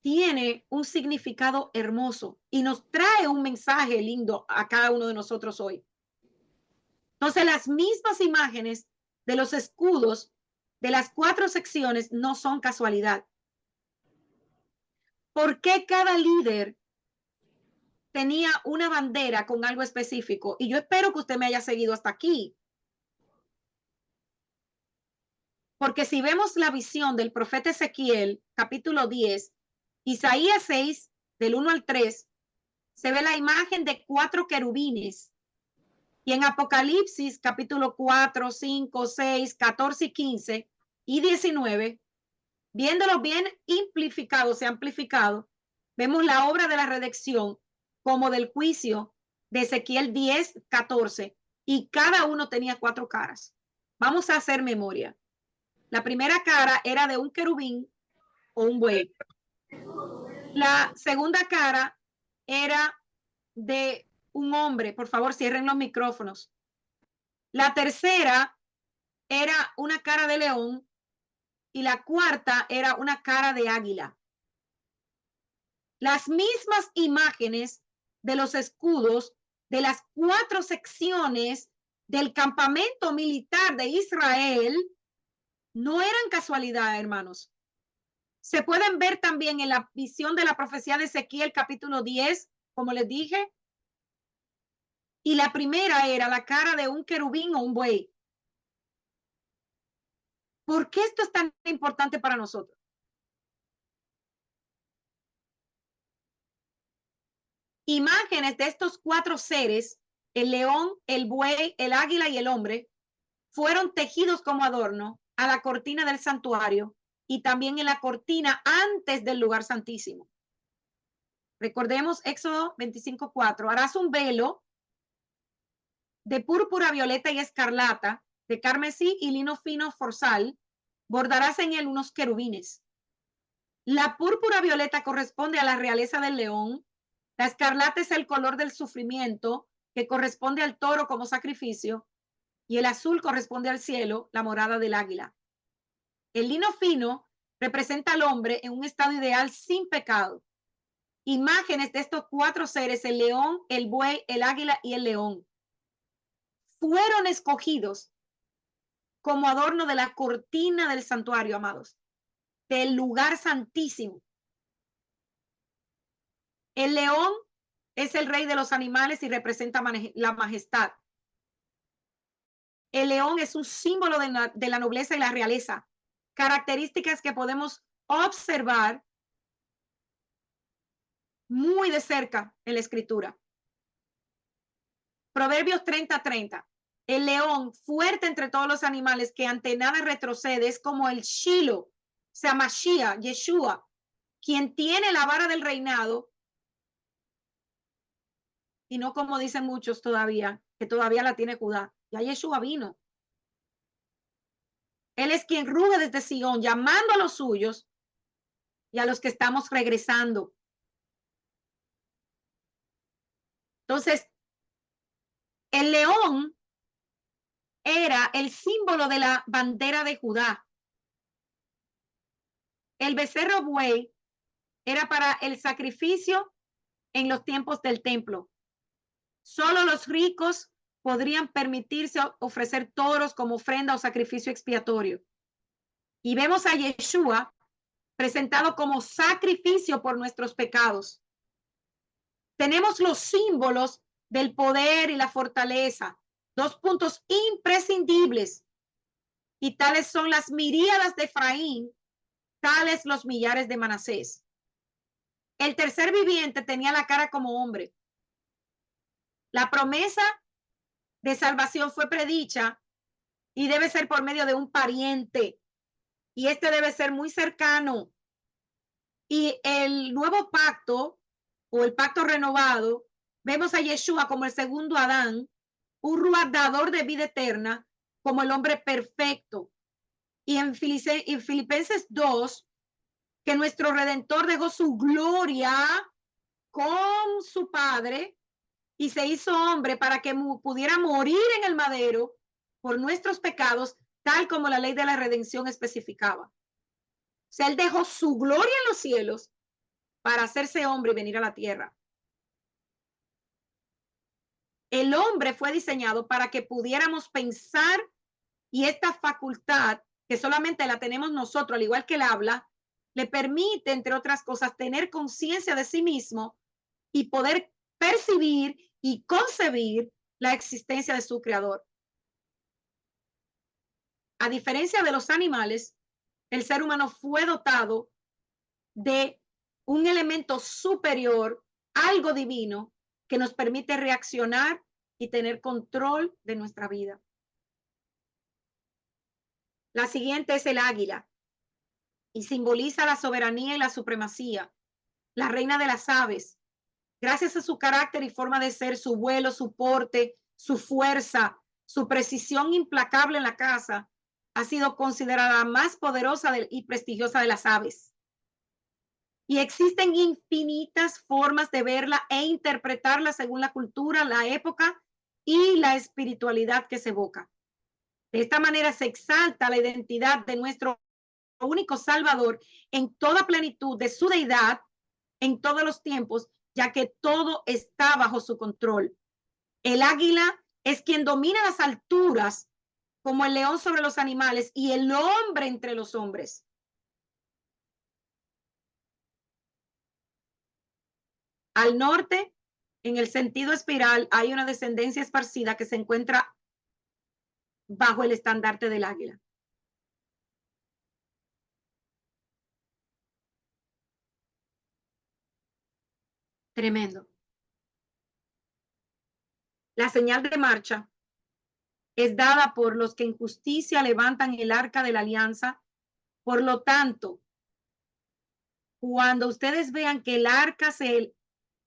tiene un significado hermoso y nos trae un mensaje lindo a cada uno de nosotros hoy. Entonces, las mismas imágenes de los escudos de las 4 secciones no son casualidad. ¿Por qué cada líder tenía una bandera con algo específico? Y yo espero que usted me haya seguido hasta aquí. Porque si vemos la visión del profeta Ezequiel, capítulo 10, Isaías 6, del 1 al 3, se ve la imagen de 4 querubines. Y en Apocalipsis, capítulo 4, 5, 6, 14 y 15 y 19, viéndolo bien amplificado, vemos la obra de la redención como del juicio de Ezequiel 10, 14, y cada uno tenía 4 caras. Vamos a hacer memoria. La primera cara era de un querubín o un buey. La segunda cara era de un hombre. Por favor, cierren los micrófonos. La tercera era una cara de león y la cuarta era una cara de águila. Las mismas imágenes de los escudos de las 4 secciones del campamento militar de Israel no eran casualidad, hermanos. Se pueden ver también en la visión de la profecía de Ezequiel, capítulo 10, como les dije. Y la primera era la cara de un querubín o un buey. ¿Por qué esto es tan importante para nosotros? Imágenes de estos 4 seres, el león, el buey, el águila y el hombre, fueron tejidos como adorno a la cortina del santuario y también en la cortina antes del lugar santísimo. Recordemos Éxodo 25:4. Harás un velo de púrpura, violeta y escarlata, de carmesí y lino fino forzal. Bordarás en él unos querubines. La púrpura violeta corresponde a la realeza del león. La escarlata es el color del sufrimiento, que corresponde al toro como sacrificio. Y el azul corresponde al cielo, la morada del águila. El lino fino representa al hombre en un estado ideal sin pecado. Imágenes de estos 4 seres, el león, el buey, el águila y el león, fueron escogidos como adorno de la cortina del santuario, amados, del lugar santísimo. El león es el rey de los animales y representa la majestad. El león es un símbolo de la nobleza y la realeza, características que podemos observar muy de cerca en la escritura. Proverbios 30:30. El león, fuerte entre todos los animales, que ante nada retrocede, es como el Shiloh, o sea, Mashiach, Yeshua, quien tiene la vara del reinado, y no como dicen muchos todavía, que todavía la tiene Judá. Ya Yeshua vino. Él es quien ruge desde Sion, llamando a los suyos y a los que estamos regresando. Entonces, el león era el símbolo de la bandera de Judá. El becerro buey era para el sacrificio en los tiempos del templo. Solo los ricos podrían permitirse ofrecer toros como ofrenda o sacrificio expiatorio. Y vemos a Yeshua presentado como sacrificio por nuestros pecados. Tenemos los símbolos del poder y la fortaleza, 2 puntos imprescindibles. Y tales son las miríadas de Efraín, tales los millares de Manasés. El tercer viviente tenía la cara como hombre. La promesa de salvación fue predicha y debe ser por medio de un pariente. Y este debe ser muy cercano. Y el nuevo pacto o el pacto renovado, vemos a Yeshua como el segundo Adán, un ruadador de vida eterna, como el hombre perfecto. Y en Filipenses 2, que nuestro Redentor dejó su gloria con su Padre y se hizo hombre para que pudiera morir en el madero por nuestros pecados, tal como la ley de la redención especificaba. O sea, él dejó su gloria en los cielos para hacerse hombre y venir a la tierra. El hombre fue diseñado para que pudiéramos pensar, y esta facultad, que solamente la tenemos nosotros, al igual que el habla, le permite, entre otras cosas, tener conciencia de sí mismo y poder percibir y concebir la existencia de su creador. A diferencia de los animales, el ser humano fue dotado de un elemento superior, algo divino, que nos permite reaccionar y tener control de nuestra vida. La siguiente es el águila y simboliza la soberanía y la supremacía, la reina de las aves. Gracias a su carácter y forma de ser, su vuelo, su porte, su fuerza, su precisión implacable en la caza, ha sido considerada la más poderosa y prestigiosa de las aves. Y existen infinitas formas de verla e interpretarla según la cultura, la época y la espiritualidad que se evoca. De esta manera se exalta la identidad de nuestro único Salvador en toda plenitud de su deidad en todos los tiempos, ya que todo está bajo su control. El águila es quien domina las alturas, como el león sobre los animales y el hombre entre los hombres. Al norte, en el sentido espiral, hay una descendencia esparcida que se encuentra bajo el estandarte del águila. Tremendo. La señal de marcha es dada por los que en justicia levantan el arca de la alianza. Por lo tanto, cuando ustedes vean que el arca de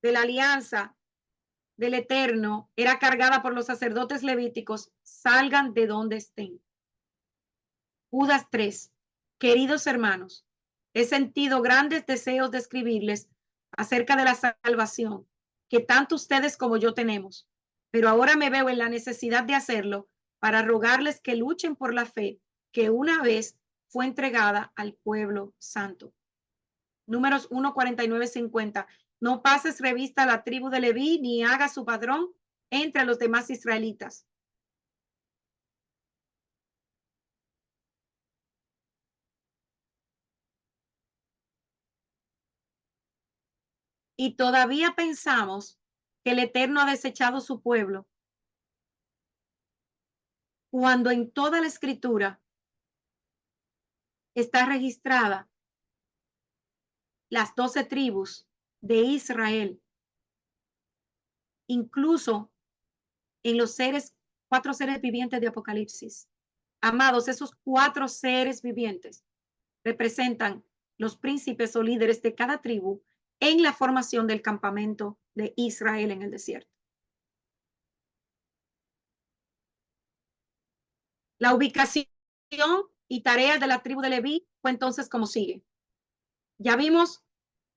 la alianza del Eterno era cargada por los sacerdotes levíticos, salgan de donde estén. Judas 3. Queridos hermanos, he sentido grandes deseos de escribirles acerca de la salvación que tanto ustedes como yo tenemos, pero ahora me veo en la necesidad de hacerlo para rogarles que luchen por la fe que una vez fue entregada al pueblo santo. Números 1, 49, 50. No pases revista a la tribu de Leví, ni haga su padrón entre los demás israelitas. Y todavía pensamos que el Eterno ha desechado su pueblo, cuando en toda la escritura está registrada las 12 tribus de Israel, incluso en los cuatro seres vivientes de Apocalipsis. Amados, esos cuatro seres vivientes representan los príncipes o líderes de cada tribu en la formación del campamento de Israel en el desierto. La ubicación y tareas de la tribu de Leví fue entonces como sigue. Ya vimos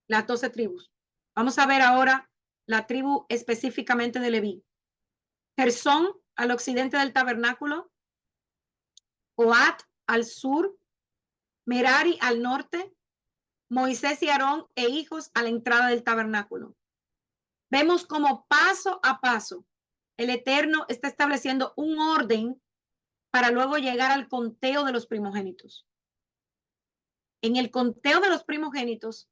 las 12 tribus. Vamos a ver ahora la tribu específicamente de Leví. Gersón al occidente del tabernáculo, Coat al sur, Merari al norte, Moisés y Aarón e hijos a la entrada del tabernáculo. Vemos como paso a paso el Eterno está estableciendo un orden para luego llegar al conteo de los primogénitos. En el conteo de los primogénitos,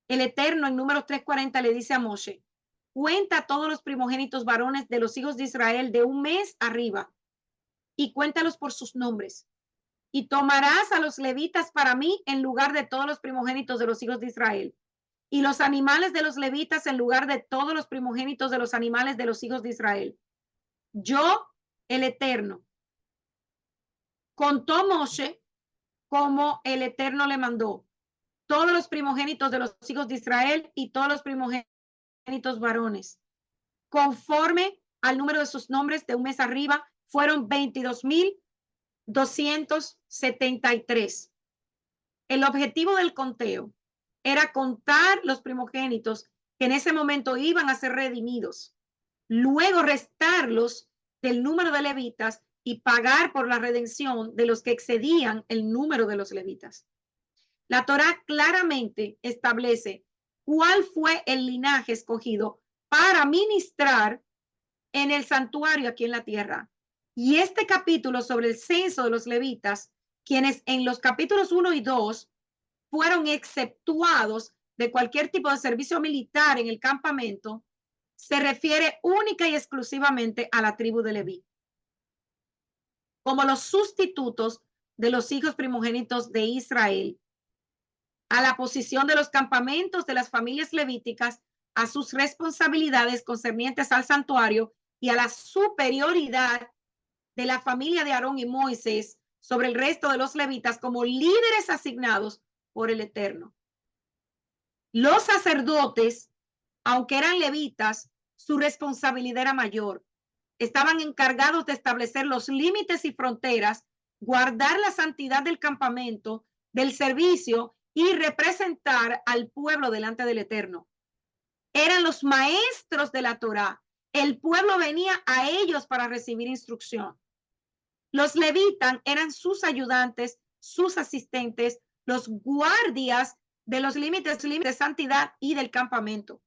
el Eterno en Números 3:40 le dice a Moshe: cuenta a todos los primogénitos varones de los hijos de Israel de un mes arriba y cuéntalos por sus nombres. Y tomarás a los levitas para mí en lugar de todos los primogénitos de los hijos de Israel, y los animales de los levitas en lugar de todos los primogénitos de los animales de los hijos de Israel. Yo, el Eterno, contó Moshe como el Eterno le mandó. Todos los primogénitos de los hijos de Israel y todos los primogénitos varones, conforme al número de sus nombres de un mes arriba, fueron 22,273. El objetivo del conteo era contar los primogénitos que en ese momento iban a ser redimidos, luego restarlos del número de levitas y pagar por la redención de los que excedían el número de los levitas. La Torá claramente establece cuál fue el linaje escogido para ministrar en el santuario aquí en la tierra. Y este capítulo sobre el censo de los levitas, quienes en los capítulos 1 y 2 fueron exceptuados de cualquier tipo de servicio militar en el campamento, se refiere única y exclusivamente a la tribu de Leví, como los sustitutos de los hijos primogénitos de Israel, a la posición de los campamentos de las familias levíticas, a sus responsabilidades concernientes al santuario y a la superioridad de la familia de Aarón y Moisés sobre el resto de los levitas como líderes asignados por el Eterno. Los sacerdotes, aunque eran levitas, su responsabilidad era mayor. Estaban encargados de establecer los límites y fronteras, guardar la santidad del campamento, del servicio y representar al pueblo delante del Eterno. Eran los maestros de la Torá. El pueblo venía a ellos para recibir instrucción. Los levitas eran sus ayudantes, sus asistentes, los guardias de los límites de santidad y del campamento.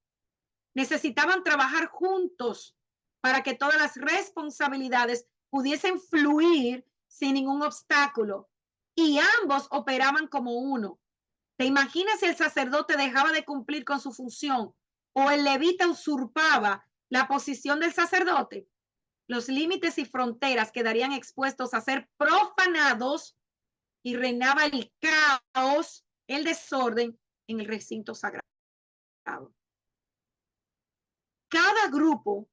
Necesitaban trabajar juntos para que todas las responsabilidades pudiesen fluir sin ningún obstáculo, y ambos operaban como uno. ¿Te imaginas si el sacerdote dejaba de cumplir con su función o el levita usurpaba la posición del sacerdote? Los límites y fronteras quedarían expuestos a ser profanados y reinaba el caos, el desorden en el recinto sagrado. Cada grupo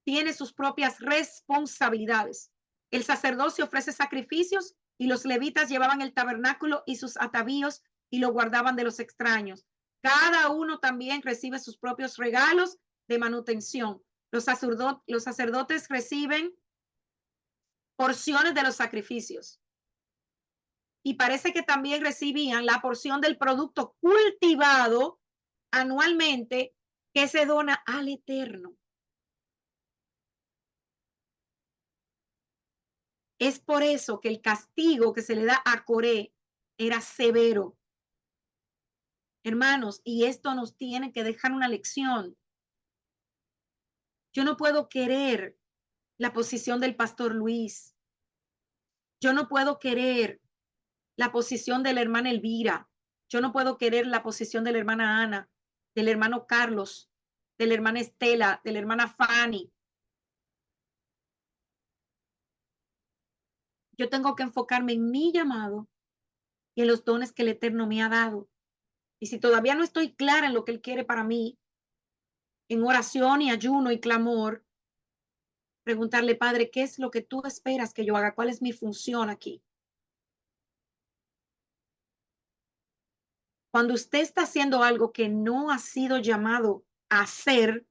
tiene sus propias responsabilidades. El sacerdocio ofrece sacrificios y los levitas llevaban el tabernáculo y sus atavíos y lo guardaban de los extraños. Cada uno también recibe sus propios regalos de manutención. Los sacerdotes reciben porciones de los sacrificios y parece que también recibían la porción del producto cultivado anualmente que se dona al Eterno. Es por eso que el castigo que se le da a Coré era severo. Hermanos, y esto nos tiene que dejar una lección. Yo no puedo querer la posición del pastor Luis. Yo no puedo querer la posición de la hermana Elvira. Yo no puedo querer la posición de la hermana Ana, del hermano Carlos, de la hermana Estela, de la hermana Fanny. Yo tengo que enfocarme en mi llamado y en los dones que el Eterno me ha dado. Y si todavía no estoy clara en lo que Él quiere para mí, en oración y ayuno y clamor, preguntarle, Padre, ¿qué es lo que tú esperas que yo haga? ¿Cuál es mi función aquí? Cuando usted está haciendo algo que no ha sido llamado a hacer,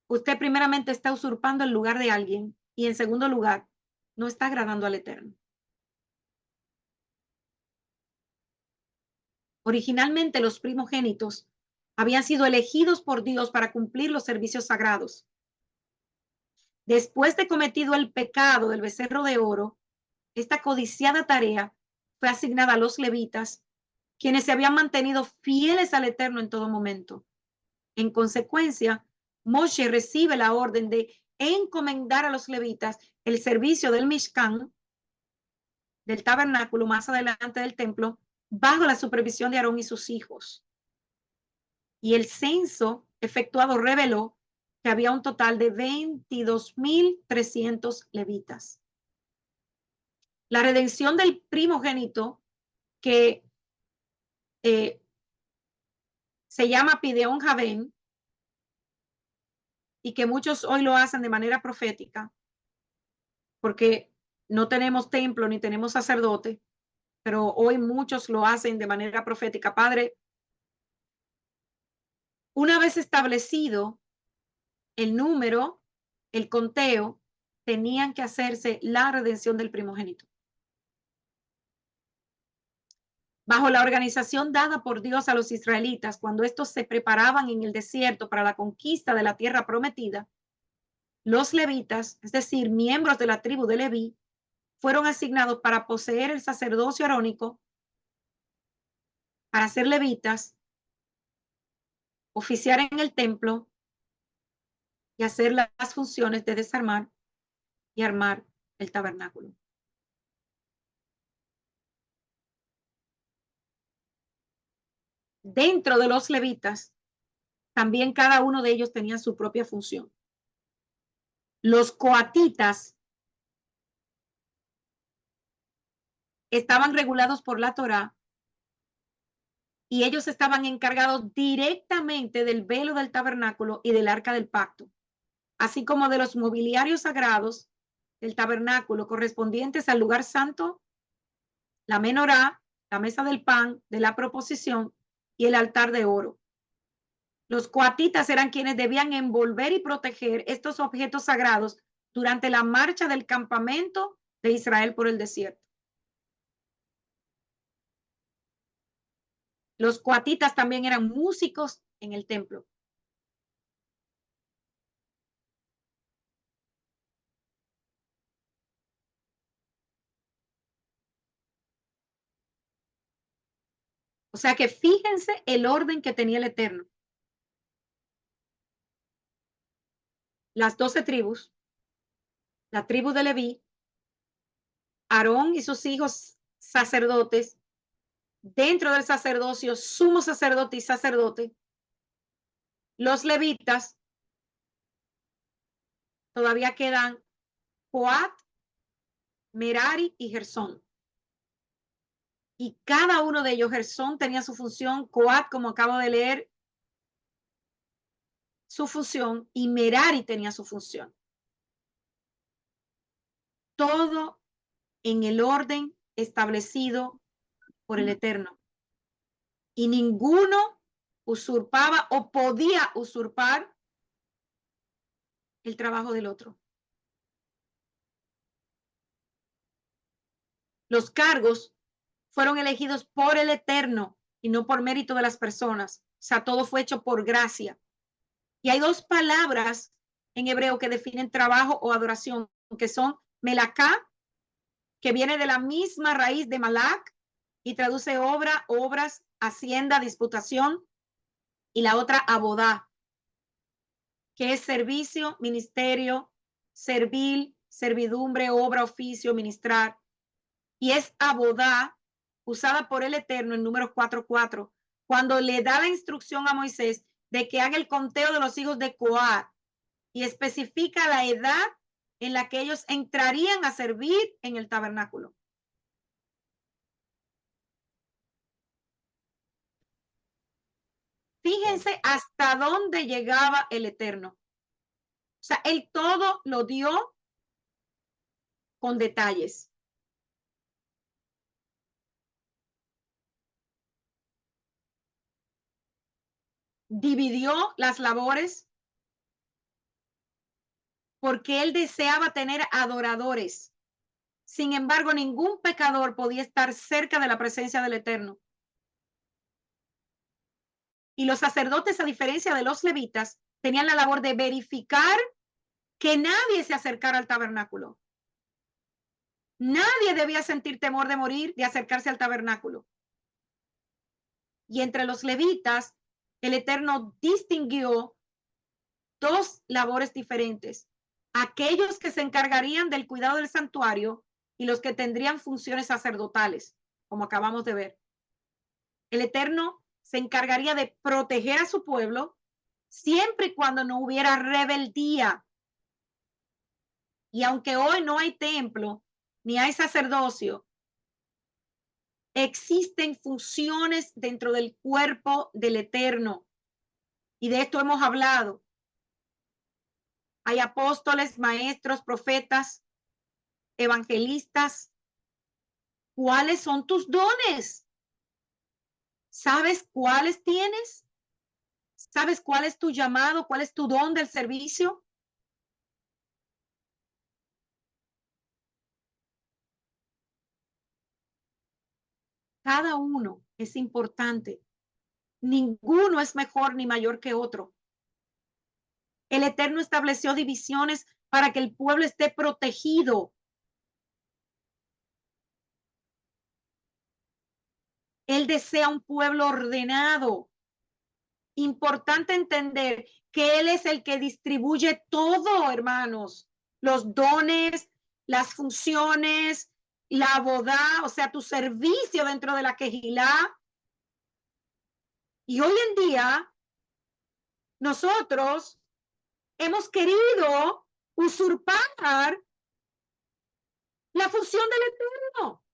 usted primeramente está usurpando el lugar de alguien y en segundo lugar, no está agradando al Eterno. Originalmente los primogénitos habían sido elegidos por Dios para cumplir los servicios sagrados. Después de cometido el pecado del becerro de oro, esta codiciada tarea fue asignada a los levitas, quienes se habían mantenido fieles al Eterno en todo momento. En consecuencia, Moshe recibe la orden de encomendar a los levitas el servicio del Mishkan, del tabernáculo más adelante del templo, bajo la supervisión de Aarón y sus hijos. Y el censo efectuado reveló que había un total de 22.300 levitas. La redención del primogénito, que se llama Pideón Javén, y que muchos hoy lo hacen de manera profética, porque no tenemos templo ni tenemos sacerdote, pero hoy muchos lo hacen de manera profética. Padre, una vez establecido el número, el conteo, tenían que hacerse la redención del primogénito. Bajo la organización dada por Dios a los israelitas cuando estos se preparaban en el desierto para la conquista de la tierra prometida, los levitas, es decir, miembros de la tribu de Leví, fueron asignados para poseer el sacerdocio arónico, para ser levitas, oficiar en el templo y hacer las funciones de desarmar y armar el tabernáculo. Dentro de los levitas, también cada uno de ellos tenía su propia función. Los coatitas estaban regulados por la Torá y ellos estaban encargados directamente del velo del tabernáculo y del arca del pacto, así como de los mobiliarios sagrados del tabernáculo correspondientes al lugar santo, la menorá, la mesa del pan, de la proposición y el altar de oro. Los coatitas eran quienes debían envolver y proteger estos objetos sagrados durante la marcha del campamento de Israel por el desierto. Los coatitas también eran músicos en el templo. O sea que fíjense el orden que tenía el Eterno. Las 12 tribus, la tribu de Leví, Aarón y sus hijos sacerdotes, dentro del sacerdocio, sumo sacerdote y sacerdote, los levitas, todavía quedan Coat, Merari y Gersón. Y cada uno de ellos, Gersón tenía su función, Coat, como acabo de leer, su función, y Merari tenía su función. Todo en el orden establecido por el Eterno. Y ninguno usurpaba o podía usurpar el trabajo del otro. Los cargos fueron elegidos por el Eterno y no por mérito de las personas. O sea, todo fue hecho por gracia. Y hay dos palabras en hebreo que definen trabajo o adoración, que son melacá, que viene de la misma raíz de malak y traduce obra, obras, hacienda, disputación, y la otra abodá, que es servicio, ministerio, servil, servidumbre, obra, oficio, ministrar. Y es abodá, usada por el Eterno en Números 4:4, cuando le da la instrucción a Moisés de que haga el conteo de los hijos de Coat y especifica la edad en la que ellos entrarían a servir en el tabernáculo. Fíjense hasta dónde llegaba el Eterno. O sea, él todo lo dio con detalles. Dividió las labores porque él deseaba tener adoradores. Sin embargo, ningún pecador podía estar cerca de la presencia del Eterno. Y los sacerdotes, a diferencia de los levitas, tenían la labor de verificar que nadie se acercara al tabernáculo. Nadie debía sentir temor de morir, de acercarse al tabernáculo. Y entre los levitas, el Eterno distinguió dos labores diferentes. Aquellos que se encargarían del cuidado del santuario y los que tendrían funciones sacerdotales, como acabamos de ver. El Eterno se encargaría de proteger a su pueblo siempre y cuando no hubiera rebeldía. Y aunque hoy no hay templo ni hay sacerdocio, existen funciones dentro del cuerpo del Eterno. Y de esto hemos hablado. Hay apóstoles, maestros, profetas, evangelistas. ¿Cuáles son tus dones? ¿Sabes cuáles tienes? ¿Sabes cuál es tu llamado? ¿Cuál es tu don del servicio? Cada uno es importante. Ninguno es mejor ni mayor que otro. El Eterno estableció divisiones para que el pueblo esté protegido. Él desea un pueblo ordenado. Importante entender que Él es el que distribuye todo, hermanos. Los dones, las funciones, la boda, o sea, tu servicio dentro de la quejilá. Y hoy en día, nosotros hemos querido usurpar la función del Eterno,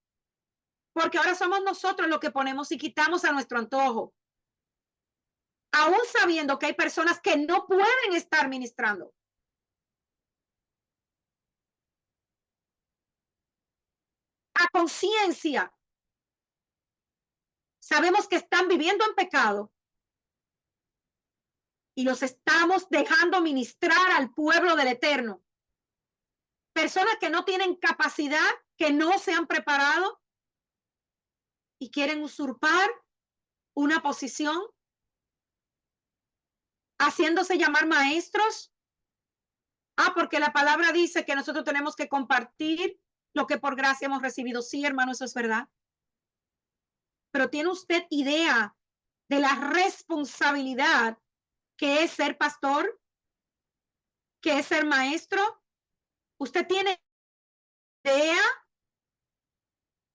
porque ahora somos nosotros los que ponemos y quitamos a nuestro antojo, aún sabiendo que hay personas que no pueden estar ministrando. A conciencia, sabemos que están viviendo en pecado y los estamos dejando ministrar al pueblo del Eterno. Personas que no tienen capacidad, que no se han preparado y quieren usurpar una posición, haciéndose llamar maestros. Porque la palabra dice que nosotros tenemos que compartir lo que por gracia hemos recibido. Sí, hermano, eso es verdad. pero ¿tiene usted idea de la responsabilidad que es ser pastor? ¿Que es ser maestro? ¿Usted tiene idea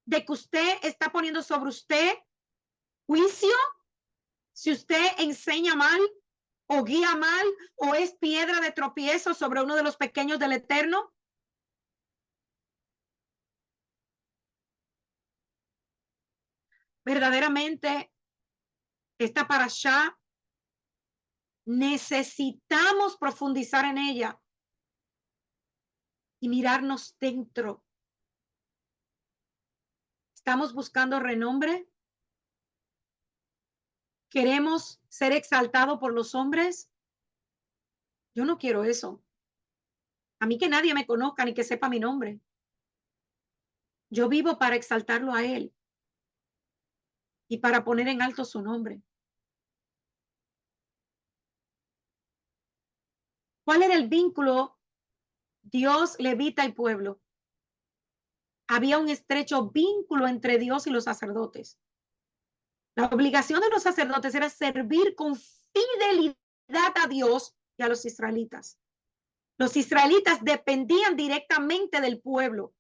de que usted está poniendo sobre usted juicio si usted enseña mal o guía mal o es piedra de tropiezo sobre uno de los pequeños del Eterno? Verdaderamente, esta parashá necesitamos profundizar en ella y mirarnos dentro. ¿Estamos buscando renombre? ¿Queremos ser exaltados por los hombres? Yo no quiero eso. A mí que nadie me conozca ni que sepa mi nombre. Yo vivo para exaltarlo a Él y para poner en alto su nombre. ¿Cuál era el vínculo Dios, levita y pueblo? Había un estrecho vínculo entre Dios y los sacerdotes. La obligación de los sacerdotes era servir con fidelidad a Dios y a los israelitas. Los israelitas dependían directamente del pueblo.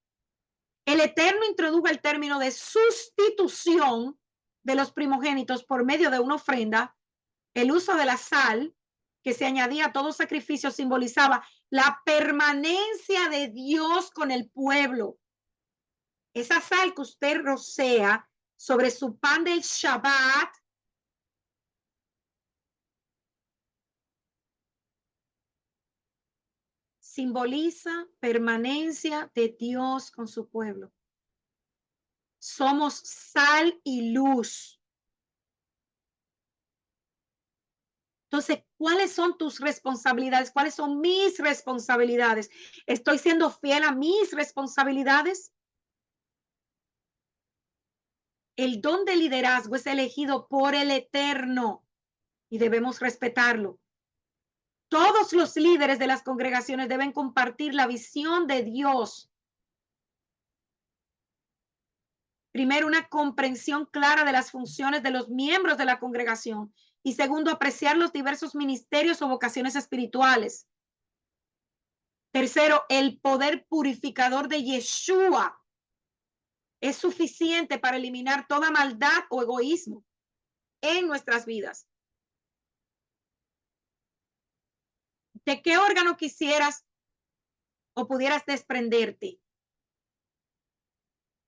El Eterno introdujo el término de sustitución de los primogénitos por medio de una ofrenda. El uso de la sal que se añadía a todo sacrificio simbolizaba la permanencia de Dios con el pueblo. Esa sal que usted rocea sobre su pan del Shabbat simboliza permanencia de Dios con su pueblo. Somos sal y luz. Entonces, ¿cuáles son tus responsabilidades? ¿Cuáles son mis responsabilidades? ¿Estoy siendo fiel a mis responsabilidades? El don de liderazgo es elegido por el Eterno y debemos respetarlo. Todos los líderes de las congregaciones deben compartir la visión de Dios. Primero, una comprensión clara de las funciones de los miembros de la congregación. Y segundo, apreciar los diversos ministerios o vocaciones espirituales. Tercero, el poder purificador de Yeshua es suficiente para eliminar toda maldad o egoísmo en nuestras vidas. ¿De qué órgano quisieras o pudieras desprenderte?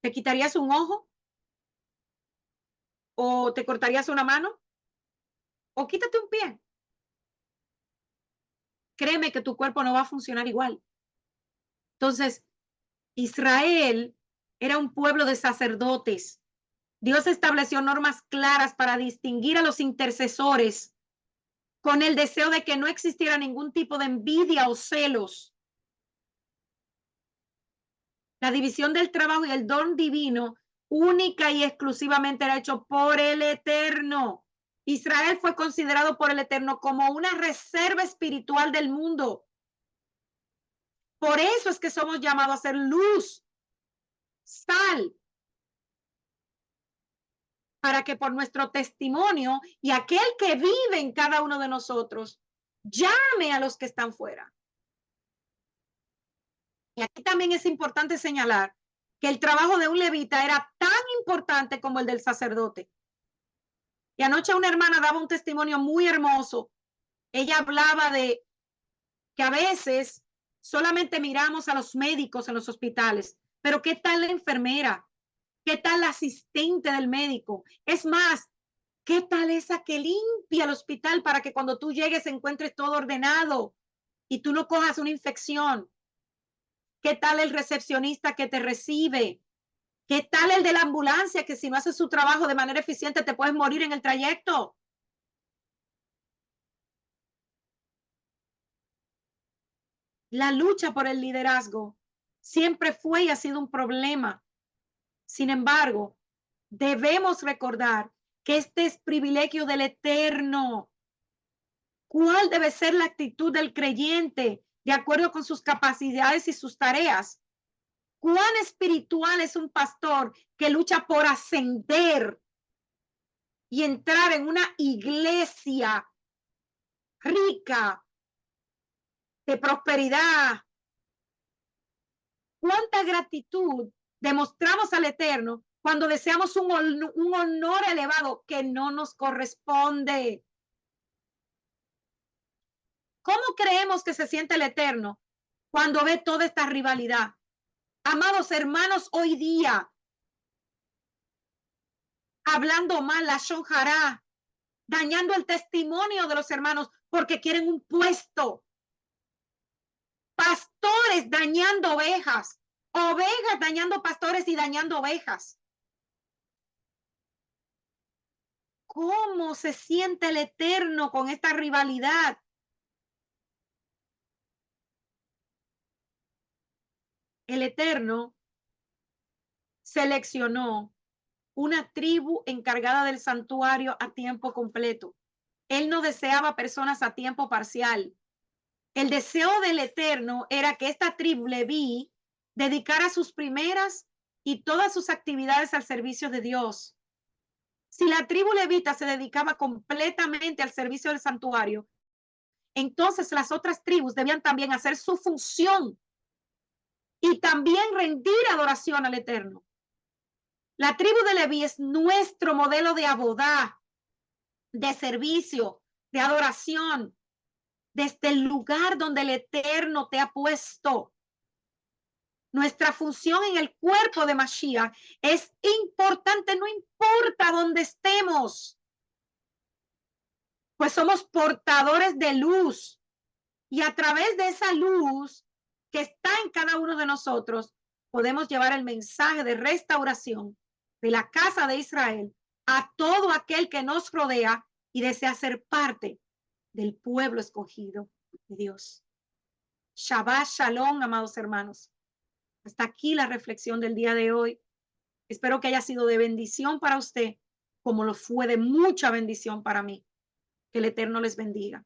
¿Te quitarías un ojo? ¿O te cortarías una mano? ¿O quítate un pie? Créeme que tu cuerpo no va a funcionar igual. Entonces, Israel era un pueblo de sacerdotes. Dios estableció normas claras para distinguir a los intercesores con el deseo de que no existiera ningún tipo de envidia o celos. La división del trabajo y el don divino única y exclusivamente era hecho por el Eterno. Israel fue considerado por el Eterno como una reserva espiritual del mundo. Por eso es que somos llamados a ser luz, sal, para que por nuestro testimonio y aquel que vive en cada uno de nosotros llame a los que están fuera. Y aquí también es importante señalar que el trabajo de un levita era tan importante como el del sacerdote. Y anoche una hermana daba un testimonio muy hermoso. Ella hablaba de que a veces solamente miramos a los médicos en los hospitales, pero ¿qué tal la enfermera? ¿Qué tal la asistente del médico? Es más, ¿qué tal esa que limpia el hospital para que cuando tú llegues encuentres todo ordenado y tú no cojas una infección? ¿Qué tal el recepcionista que te recibe? ¿Qué tal el de la ambulancia que si no hace su trabajo de manera eficiente te puedes morir en el trayecto? La lucha por el liderazgo siempre fue y ha sido un problema. Sin embargo, debemos recordar que este es privilegio del Eterno. ¿Cuál debe ser la actitud del creyente de acuerdo con sus capacidades y sus tareas? ¿Cuán espiritual es un pastor que lucha por ascender y entrar en una iglesia rica de prosperidad. ¿Cuánta gratitud demostramos al Eterno cuando deseamos un honor elevado que no nos corresponde? ¿Cómo creemos que se siente el Eterno cuando ve toda esta rivalidad? Amados hermanos, hoy día, hablando mal, la shonjará, dañando el testimonio de los hermanos porque quieren un puesto. Pastores dañando ovejas, ovejas dañando pastores y dañando ovejas. ¿Cómo se siente el Eterno con esta rivalidad? El Eterno seleccionó una tribu encargada del santuario a tiempo completo. Él no deseaba personas a tiempo parcial. El deseo del Eterno era que esta tribu Leví dedicara sus primeras y todas sus actividades al servicio de Dios. Si la tribu levita se dedicaba completamente al servicio del santuario, entonces las otras tribus debían también hacer su función y también rendir adoración al Eterno. La tribu de Leví es nuestro modelo de abodá, de servicio, de adoración, desde el lugar donde el Eterno te ha puesto. Nuestra función en el cuerpo de Mashiach es importante, no importa dónde estemos, pues somos portadores de luz y a través de esa luz que está en cada uno de nosotros, podemos llevar el mensaje de restauración de la casa de Israel a todo aquel que nos rodea y desea ser parte del pueblo escogido de Dios. Shabbat Shalom, amados hermanos. Hasta aquí la reflexión del día de hoy. Espero que haya sido de bendición para usted, como lo fue de mucha bendición para mí. Que el Eterno les bendiga.